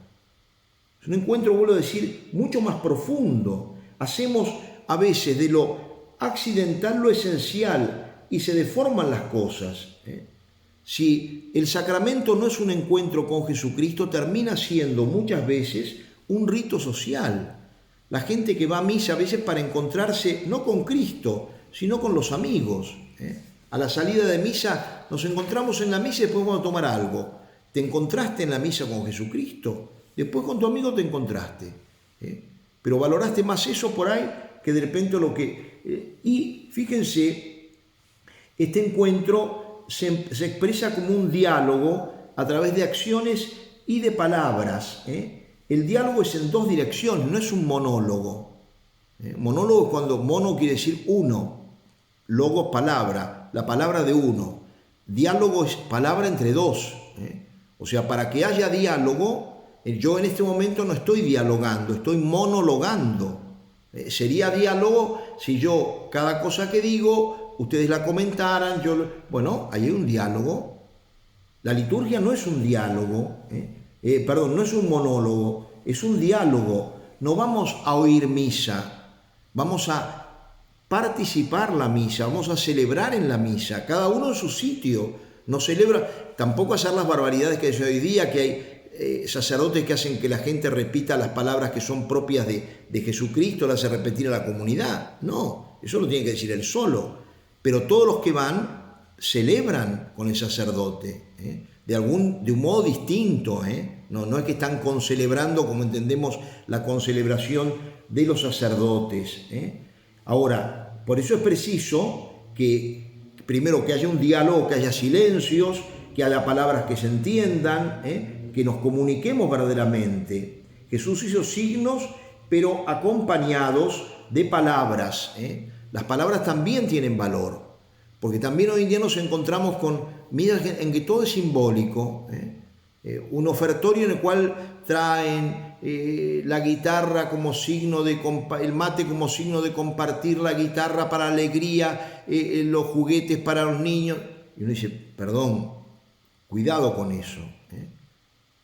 Es un encuentro, vuelvo a decir, mucho más profundo. Hacemos a veces de lo accidental lo esencial y se deforman las cosas. Si el sacramento no es un encuentro con Jesucristo, termina siendo muchas veces un rito social. La gente que va a misa a veces para encontrarse no con Cristo, sino con los amigos. A la salida de misa nos encontramos en la misa y después vamos a tomar algo. ¿Te encontraste en la misa con Jesucristo? Después con tu amigo te encontraste. Pero valoraste más eso por ahí que de repente lo que... y fíjense, este encuentro se expresa como un diálogo a través de acciones y de palabras. El diálogo es en dos direcciones, no es un monólogo. Monólogo es cuando mono quiere decir uno, logo palabra, la palabra de uno. Diálogo es palabra entre dos. O sea, para que haya diálogo, yo en este momento no estoy dialogando, estoy monologando. Sería diálogo si yo, cada cosa que digo, ustedes la comentaran, bueno, ahí hay un diálogo. La liturgia no es un diálogo, no es un monólogo, es un diálogo. No vamos a oír misa, vamos a participar la misa, vamos a celebrar en la misa, cada uno en su sitio. No celebra, tampoco hacer las barbaridades que hay hoy día, que hay sacerdotes que hacen que la gente repita las palabras que son propias de Jesucristo, las hace repetir a la comunidad. No, eso lo tiene que decir él solo. Pero todos los que van celebran con el sacerdote, de un modo distinto. No es que están concelebrando como entendemos la concelebración de los sacerdotes. Ahora, por eso es preciso que primero que haya un diálogo, que haya silencios, que haya palabras que se entiendan, que nos comuniquemos verdaderamente. Jesús hizo signos, pero acompañados de palabras. Las palabras también tienen valor, porque también hoy en día nos encontramos con medidas en que todo es simbólico. Un ofertorio en el cual traen la guitarra como signo de el mate como signo de compartir, la guitarra para alegría, los juguetes para los niños. Y uno dice, perdón, cuidado con eso,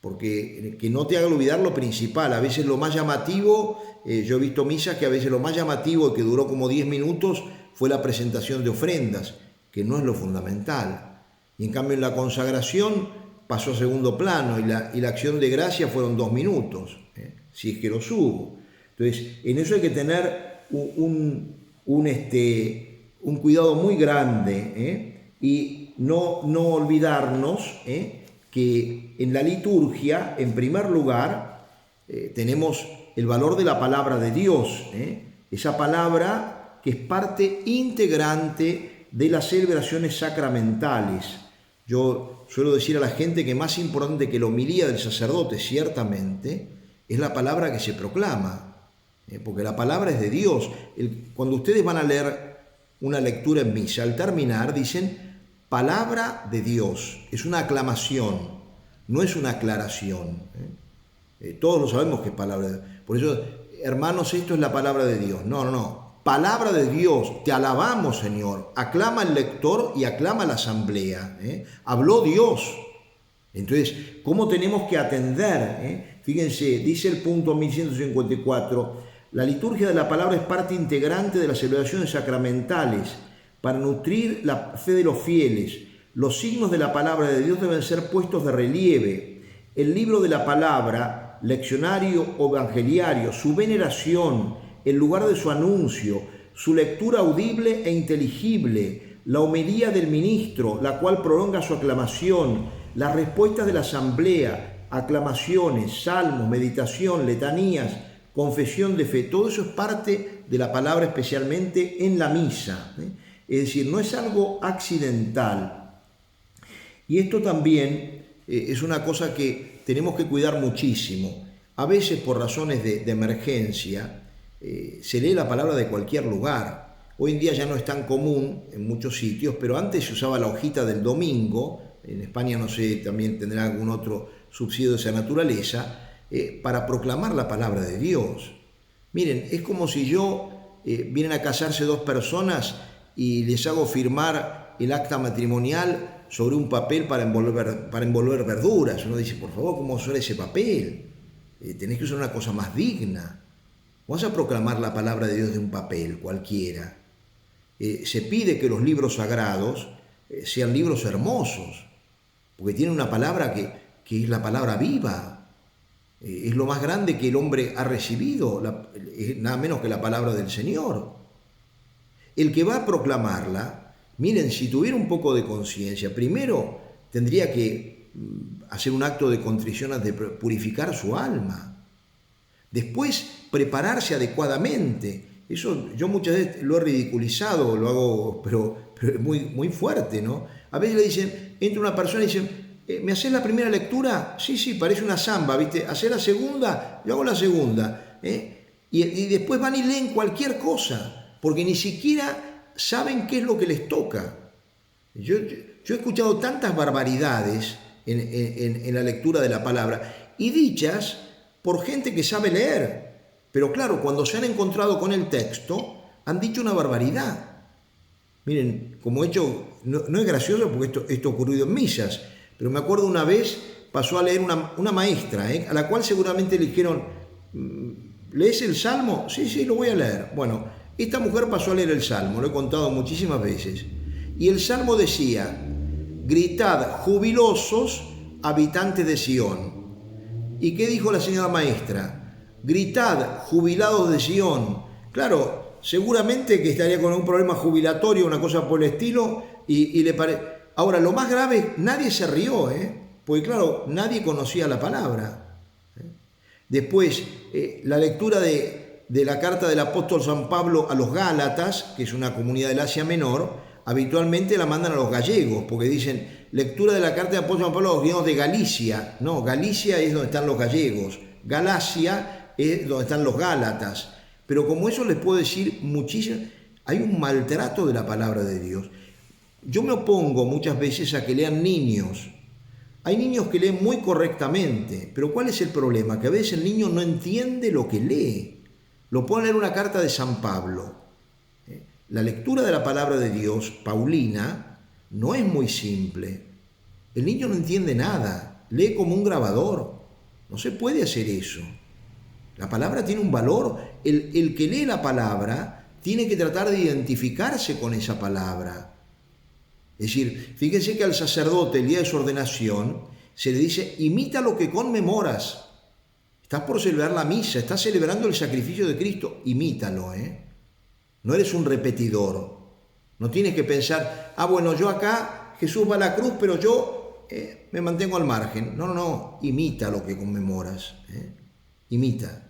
porque que no te haga olvidar lo principal. A veces lo más llamativo, yo he visto misas que a veces lo más llamativo y que duró como 10 minutos fue la presentación de ofrendas, que no es lo fundamental. Y en cambio en la consagración pasó a segundo plano y la acción de gracia fueron 2 minutos, si es que los hubo. Entonces, en eso hay que tener un cuidado muy grande, y no olvidarnos que en la liturgia, en primer lugar, tenemos el valor de la palabra de Dios, esa palabra que es parte integrante de las celebraciones sacramentales. Yo suelo decir a la gente que más importante que la homilía del sacerdote, ciertamente, es la palabra que se proclama, porque la palabra es de Dios. Cuando ustedes van a leer una lectura en misa, al terminar dicen palabra de Dios, es una aclamación, no es una aclaración. Todos lo sabemos que es palabra de Dios. Por eso, hermanos, esto es la palabra de Dios. No. Palabra de Dios, te alabamos, Señor. Aclama el lector y aclama la asamblea. Habló Dios. Entonces, ¿cómo tenemos que atender? Fíjense, dice el punto 1154, la liturgia de la palabra es parte integrante de las celebraciones sacramentales para nutrir la fe de los fieles. Los signos de la palabra de Dios deben ser puestos de relieve. El libro de la palabra, leccionario o evangeliario, su veneración, el lugar de su anuncio, su lectura audible e inteligible, la homilía del ministro, la cual prolonga su aclamación, las respuestas de la asamblea, aclamaciones, salmos, meditación, letanías, confesión de fe, todo eso es parte de la palabra, especialmente en la misa. Es decir, no es algo accidental. Y esto también es una cosa que tenemos que cuidar muchísimo. A veces, por razones de emergencia, se lee la palabra de cualquier lugar. Hoy en día ya no es tan común en muchos sitios, pero antes se usaba la hojita del domingo. En España, no sé, también tendrá algún otro subsidio de esa naturaleza, para proclamar la palabra de Dios. Miren, es como si vienen a casarse dos personas y les hago firmar el acta matrimonial sobre un papel para envolver verduras. Uno dice, por favor, ¿cómo usar ese papel? Tenés que usar una cosa más digna. Vas a proclamar la palabra de Dios de un papel cualquiera. Se pide que los libros sagrados sean libros hermosos, porque tienen una palabra que es la palabra viva. Es lo más grande que el hombre ha recibido, nada menos que la palabra del Señor. El que va a proclamarla, miren, si tuviera un poco de conciencia, primero tendría que hacer un acto de contrición, de purificar su alma. Después, prepararse adecuadamente. Eso yo muchas veces lo he ridiculizado, lo hago, pero es muy fuerte, ¿no? A veces le dicen, entra una persona y dicen, ¿me haces la primera lectura? Sí, parece una samba, ¿viste? ¿Hacer la segunda? Yo hago la segunda. Y después van y leen cualquier cosa, porque ni siquiera saben qué es lo que les toca. Yo he escuchado tantas barbaridades en la lectura de la palabra, y dichas por gente que sabe leer. Pero claro, cuando se han encontrado con el texto, han dicho una barbaridad. Miren, como hecho, no es gracioso porque esto ha ocurrido en misas, pero me acuerdo una vez pasó a leer una maestra, a la cual seguramente le dijeron, ¿lees el Salmo? Sí, lo voy a leer. Bueno, esta mujer pasó a leer el Salmo, lo he contado muchísimas veces. Y el Salmo decía, gritad jubilosos, habitantes de Sión. ¿Y qué dijo la señora maestra? Gritad, jubilados de Sión. Claro, seguramente que estaría con un problema jubilatorio, una cosa por el estilo, y le parece... Ahora, lo más grave, nadie se rió, porque claro, nadie conocía la palabra. Después, la lectura de la carta del apóstol San Pablo a los Gálatas, que es una comunidad del Asia Menor, habitualmente la mandan a los gallegos, porque dicen, lectura de la carta del apóstol San Pablo a los griegos de Galicia. No, Galicia es donde están los gallegos, Galacia es donde están los Gálatas. Pero como eso les puedo decir muchísimo, hay un maltrato de la palabra de Dios. Yo me opongo muchas veces a que lean niños. Hay niños que leen muy correctamente, pero ¿cuál es el problema? Que a veces el niño no entiende lo que lee. Lo pueden leer una carta de San Pablo. La lectura de la palabra de Dios, paulina, no es muy simple. El niño no entiende nada, lee como un grabador. No se puede hacer eso. La palabra tiene un valor. El que lee la palabra tiene que tratar de identificarse con esa palabra. Es decir, fíjense que al sacerdote el día de su ordenación se le dice, imita lo que conmemoras. Estás por celebrar la misa, estás celebrando el sacrificio de Cristo, imítalo, No eres un repetidor. No tienes que pensar, bueno, yo acá, Jesús va a la cruz, pero yo me mantengo al margen. No, imita lo que conmemoras. Imita,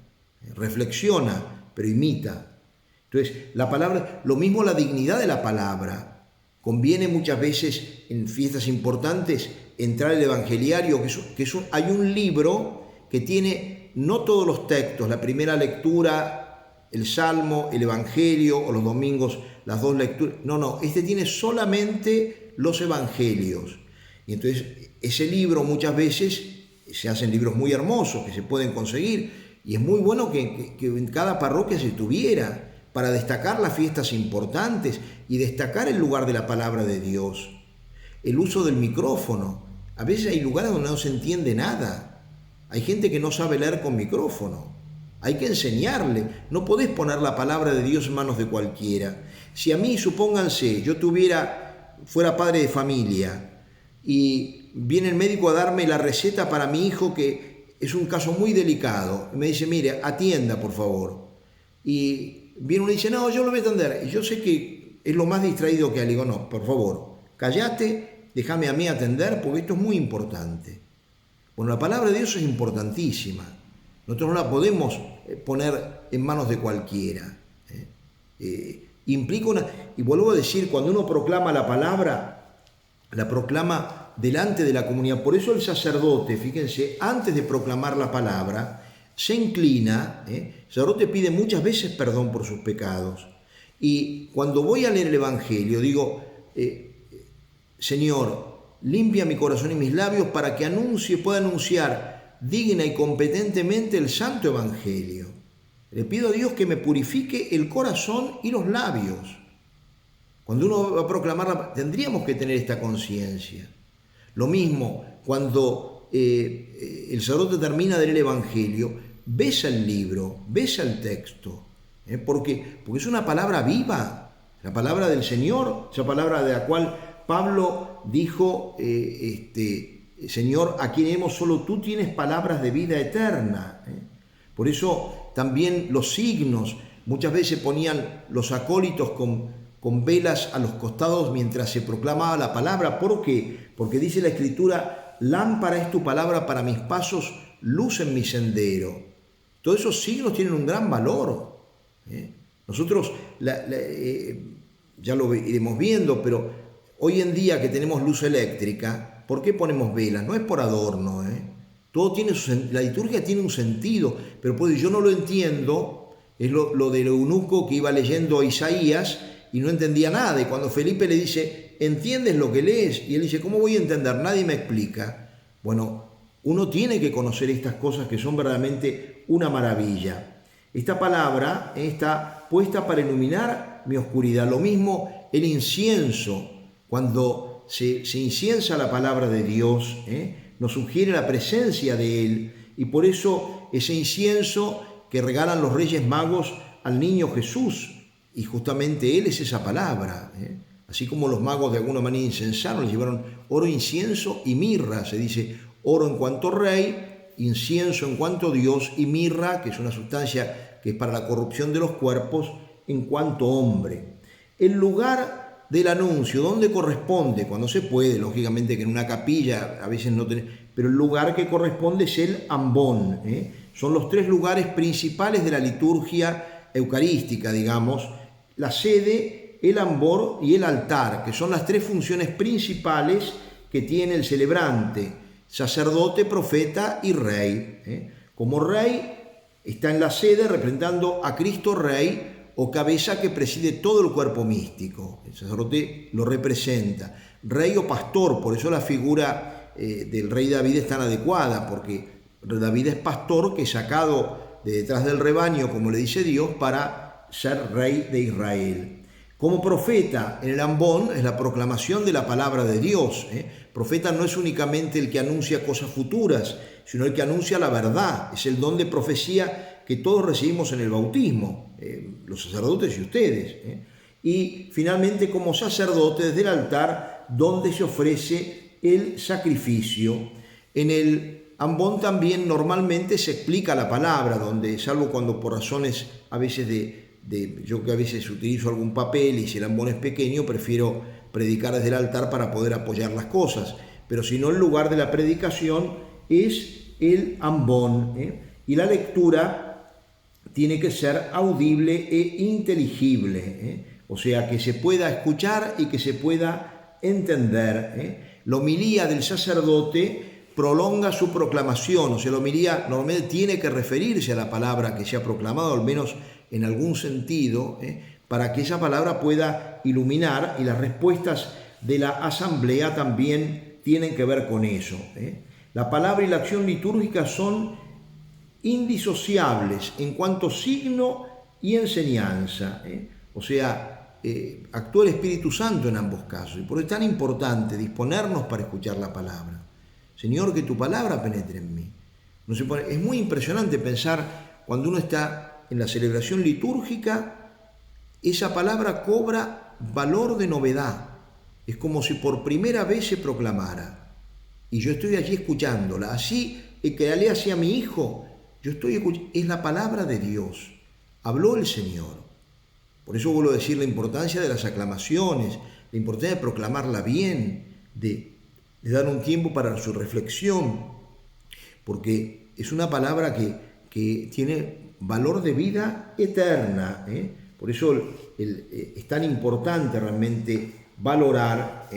reflexiona, pero imita. Entonces, la palabra, lo mismo la dignidad de la palabra. Conviene muchas veces en fiestas importantes entrar al evangeliario, hay un libro que tiene no todos los textos, la primera lectura, el Salmo, el Evangelio, o los domingos las dos lecturas. No, este tiene solamente los evangelios. Y entonces ese libro muchas veces se hacen libros muy hermosos que se pueden conseguir, y es muy bueno que en cada parroquia se tuviera, para destacar las fiestas importantes y destacar el lugar de la palabra de Dios. El uso del micrófono. A veces hay lugares donde no se entiende nada. Hay gente que no sabe leer con micrófono. Hay que enseñarle. No podés poner la palabra de Dios en manos de cualquiera. Si a mí, supónganse, yo fuera padre de familia y viene el médico a darme la receta para mi hijo, que es un caso muy delicado, y me dice, mire, atienda por favor. Y viene uno y dice, no, yo lo voy a atender. Y yo sé que es lo más distraído que hay. Le digo, no, por favor, callate, déjame a mí atender, porque esto es muy importante. Bueno, la palabra de Dios es importantísima. Nosotros no la podemos poner en manos de cualquiera. Implica y vuelvo a decir, cuando uno proclama la palabra, la proclama delante de la comunidad. Por eso el sacerdote, fíjense, antes de proclamar la palabra, se inclina, el sacerdote pide muchas veces perdón por sus pecados. Y cuando voy a leer el Evangelio, digo, Señor, limpia mi corazón y mis labios para que pueda anunciar digna y competentemente el santo Evangelio. Le pido a Dios que me purifique el corazón y los labios. Cuando uno va a proclamarla, tendríamos que tener esta conciencia. Lo mismo, cuando el sacerdote termina de leer el Evangelio, besa el libro, besa el texto, porque es una palabra viva, la palabra del Señor, esa palabra de la cual Pablo dijo, Señor, a quien hemos solo tú tienes palabras de vida eterna. Por eso también los signos, muchas veces ponían los acólitos con velas a los costados mientras se proclamaba la palabra. ¿Por qué? Porque dice la Escritura, lámpara es tu palabra para mis pasos, luz en mi sendero. Todos esos signos tienen un gran valor. Nosotros ya lo iremos viendo, pero hoy en día que tenemos luz eléctrica, ¿por qué ponemos velas? No es por adorno. Todo la liturgia tiene un sentido, pero pues yo no lo entiendo. Es lo del eunuco que iba leyendo a Isaías y no entendía nada. Y cuando Felipe le dice, ¿entiendes lo que lees? Y él dice, ¿cómo voy a entender? Nadie me explica. Bueno, uno tiene que conocer estas cosas que son verdaderamente una maravilla. Esta palabra está puesta para iluminar mi oscuridad. Lo mismo el incienso, cuando se inciensa la palabra de Dios, nos sugiere la presencia de Él. Y por eso ese incienso que regalan los Reyes Magos al niño Jesús, y justamente Él es esa palabra. Así como los magos de alguna manera incensaron, le llevaron oro, incienso y mirra. Se dice oro en cuanto rey, incienso en cuanto Dios, y mirra, que es una sustancia que es para la corrupción de los cuerpos, en cuanto hombre. El lugar del anuncio, ¿dónde corresponde? Cuando se puede, lógicamente que en una capilla a veces no tenemos, pero el lugar que corresponde es el ambón. Son los tres lugares principales de la liturgia eucarística, digamos, la sede, el ambor y el altar, que son las tres funciones principales que tiene el celebrante, sacerdote, profeta y rey. Como rey está en la sede representando a Cristo Rey, o cabeza que preside todo el cuerpo místico. El sacerdote lo representa. Rey o pastor, por eso la figura del rey David es tan adecuada, porque David es pastor que es sacado de detrás del rebaño, como le dice Dios, para ser rey de Israel. Como profeta, en el ambón es la proclamación de la palabra de Dios. Profeta no es únicamente el que anuncia cosas futuras, sino el que anuncia la verdad. Es el don de profecía que todos recibimos en el bautismo, los sacerdotes y ustedes. Y finalmente, como sacerdote, desde el altar, donde se ofrece el sacrificio. En el ambón también normalmente se explica la palabra, donde, salvo cuando por razones a veces de yo que a veces utilizo algún papel y si el ambón es pequeño, prefiero predicar desde el altar para poder apoyar las cosas. Pero si no, el lugar de la predicación es el ambón, y la lectura tiene que ser audible e inteligible, o sea, que se pueda escuchar y que se pueda entender. La homilía del sacerdote prolonga su proclamación, o sea, la homilía normalmente tiene que referirse a la palabra que se ha proclamado, al menos en algún sentido, para que esa palabra pueda iluminar, y las respuestas de la asamblea también tienen que ver con eso. La palabra y la acción litúrgica son indisociables en cuanto signo y enseñanza, o sea, actúa el Espíritu Santo en ambos casos, y por eso es tan importante disponernos para escuchar la palabra. Señor, que tu palabra penetre en mí. Es muy impresionante pensar cuando uno está en la celebración litúrgica, esa palabra cobra valor de novedad. Es como si por primera vez se proclamara. Y yo estoy allí escuchándola. Así que la lea hacia mi hijo, yo estoy escuchando. Es la palabra de Dios. Habló el Señor. Por eso vuelvo a decir la importancia de las aclamaciones, la importancia de proclamarla bien, de dar un tiempo para su reflexión, porque es una palabra que tiene valor de vida eterna. Por eso es tan importante realmente valorar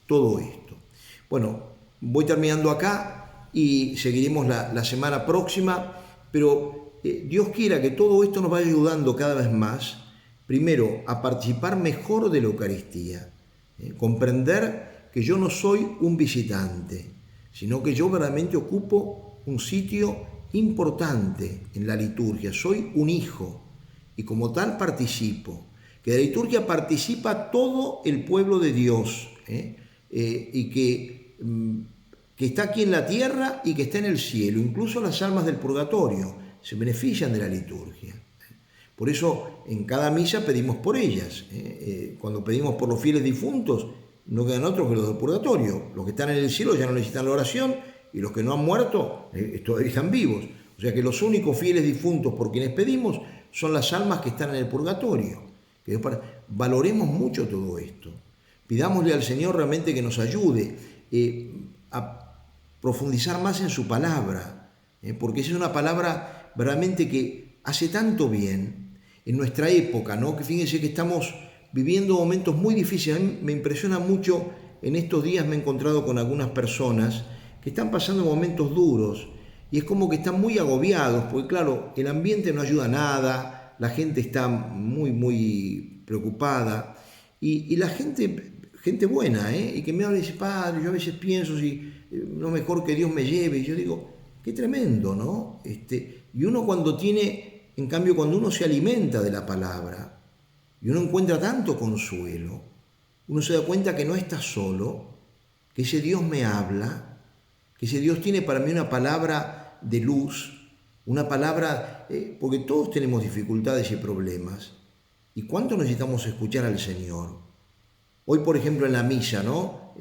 todo esto. Bueno, voy terminando acá y seguiremos la semana próxima, pero Dios quiera que todo esto nos vaya ayudando cada vez más, primero, a participar mejor de la Eucaristía, comprender que yo no soy un visitante, sino que yo verdaderamente ocupo un sitio importante en la liturgia, soy un hijo y como tal participo, que de la liturgia participa todo el pueblo de Dios, y que está aquí en la tierra y que está en el cielo, incluso las almas del purgatorio se benefician de la liturgia. Por eso en cada misa pedimos por ellas. Cuando pedimos por los fieles difuntos, no quedan otros que los del purgatorio. Los que están en el cielo ya no necesitan la oración, y los que no han muerto todavía están vivos. O sea que los únicos fieles difuntos por quienes pedimos son las almas que están en el purgatorio. Valoremos mucho todo esto. Pidámosle al Señor realmente que nos ayude a profundizar más en su palabra, porque esa es una palabra realmente que hace tanto bien en nuestra época, ¿no? Que fíjense que estamos viviendo momentos muy difíciles. A mí me impresiona mucho, en estos días me he encontrado con algunas personas que están pasando momentos duros y es como que están muy agobiados, porque claro, el ambiente no ayuda a nada, la gente está muy preocupada y la gente buena, y que me habla y dice, padre, yo a veces pienso si no mejor que Dios me lleve, y yo digo, qué tremendo, ¿no? Y uno en cambio cuando uno se alimenta de la palabra, y uno encuentra tanto consuelo, uno se da cuenta que no está solo, que ese Dios me habla, que ese Dios tiene para mí una palabra de luz, una palabra, porque todos tenemos dificultades y problemas, y cuánto necesitamos escuchar al Señor. Hoy, por ejemplo, en la misa, ¿no?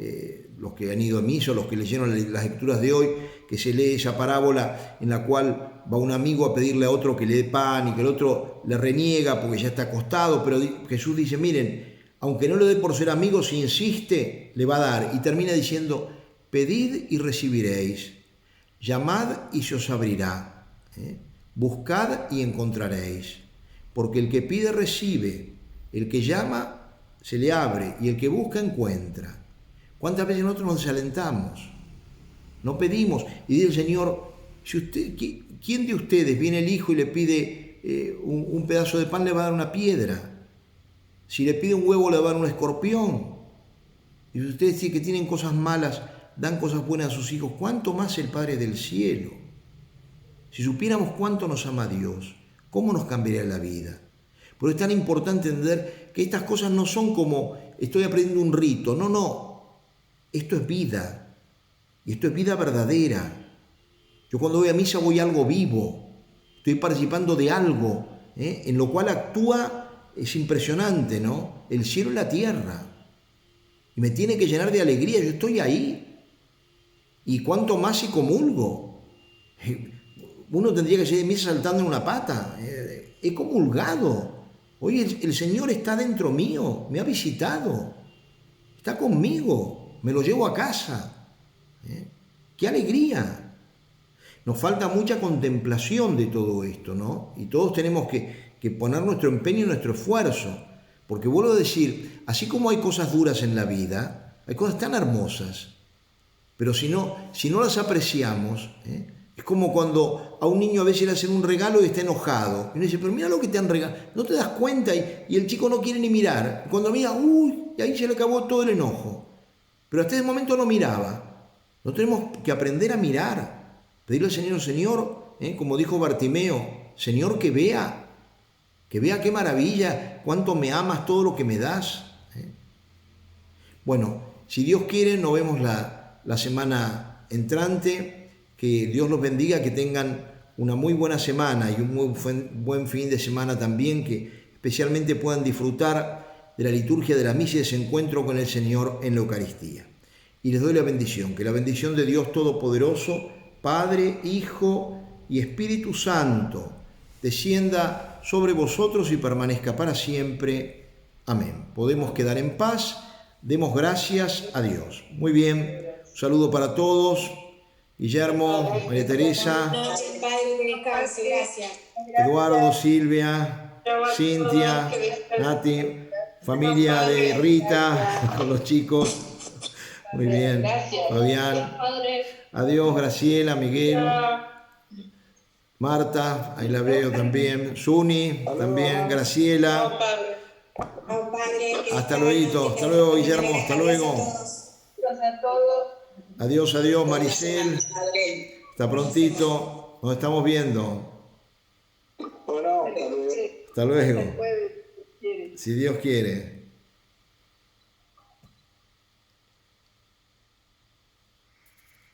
Los que han ido a misa, los que leyeron las lecturas de hoy, que se lee esa parábola en la cual va un amigo a pedirle a otro que le dé pan y que el otro le reniega porque ya está acostado, pero Jesús dice, miren, aunque no le dé por ser amigo, si insiste, le va a dar. Y termina diciendo, pedid y recibiréis, llamad y se os abrirá, buscad y encontraréis, porque el que pide recibe, el que llama se le abre y el que busca encuentra. ¿Cuántas veces nosotros nos desalentamos? No pedimos y dice el Señor, ¿quién de ustedes viene el hijo y le pide un pedazo de pan, le va a dar una piedra? Si le pide un huevo, le va a dar un escorpión. Y si ustedes dicen que tienen cosas malas, dan cosas buenas a sus hijos, ¿cuánto más el Padre del cielo? Si supiéramos cuánto nos ama Dios, ¿cómo nos cambiaría la vida? Por eso es tan importante entender que estas cosas no son como estoy aprendiendo un rito, no, esto es vida, y esto es vida verdadera. Yo cuando voy a misa voy a algo vivo, estoy participando de algo, en lo cual actúa, es impresionante, ¿no? El cielo y la tierra, y me tiene que llenar de alegría, yo estoy ahí, y cuánto más si comulgo. uno tendría que seguir misa saltando en una pata. He comulgado. Hoy el Señor está dentro mío, me ha visitado, está conmigo, me lo llevo a casa. ¡Qué alegría! Nos falta mucha contemplación de todo esto, ¿no? Y todos tenemos que poner nuestro empeño y nuestro esfuerzo. Porque vuelvo a decir, así como hay cosas duras en la vida, hay cosas tan hermosas. Pero si no las apreciamos, es como cuando a un niño a veces le hacen un regalo y está enojado. Y uno dice, pero mira lo que te han regalado. No te das cuenta y el chico no quiere ni mirar. Cuando mira, uy, y ahí se le acabó todo el enojo. Pero hasta ese momento no miraba. No tenemos que aprender a mirar. Pedirle al Señor, Señor, como dijo Bartimeo, Señor, que vea qué maravilla, cuánto me amas, todo lo que me das. Bueno, si Dios quiere, nos vemos la semana entrante. Que Dios los bendiga, que tengan una muy buena semana y un muy buen fin de semana también, que especialmente puedan disfrutar de la liturgia de la misa y de ese encuentro con el Señor en la Eucaristía. Y les doy la bendición, que la bendición de Dios Todopoderoso, Padre, Hijo y Espíritu Santo, descienda sobre vosotros y permanezca para siempre. Amén. Podemos quedar en paz. Demos gracias a Dios. Muy bien. Un saludo para todos. Guillermo, María Teresa, Eduardo, Silvia, Cintia, Nati, familia de Rita, con los chicos. Muy bien. Fabián. Adiós, Graciela, Miguel. Marta, ahí la veo también. Suni, también. Graciela. Hasta luego, Guillermo. Hasta luego. Adiós, Maricel. Hasta prontito. Nos estamos viendo. Hasta luego. Si Dios quiere.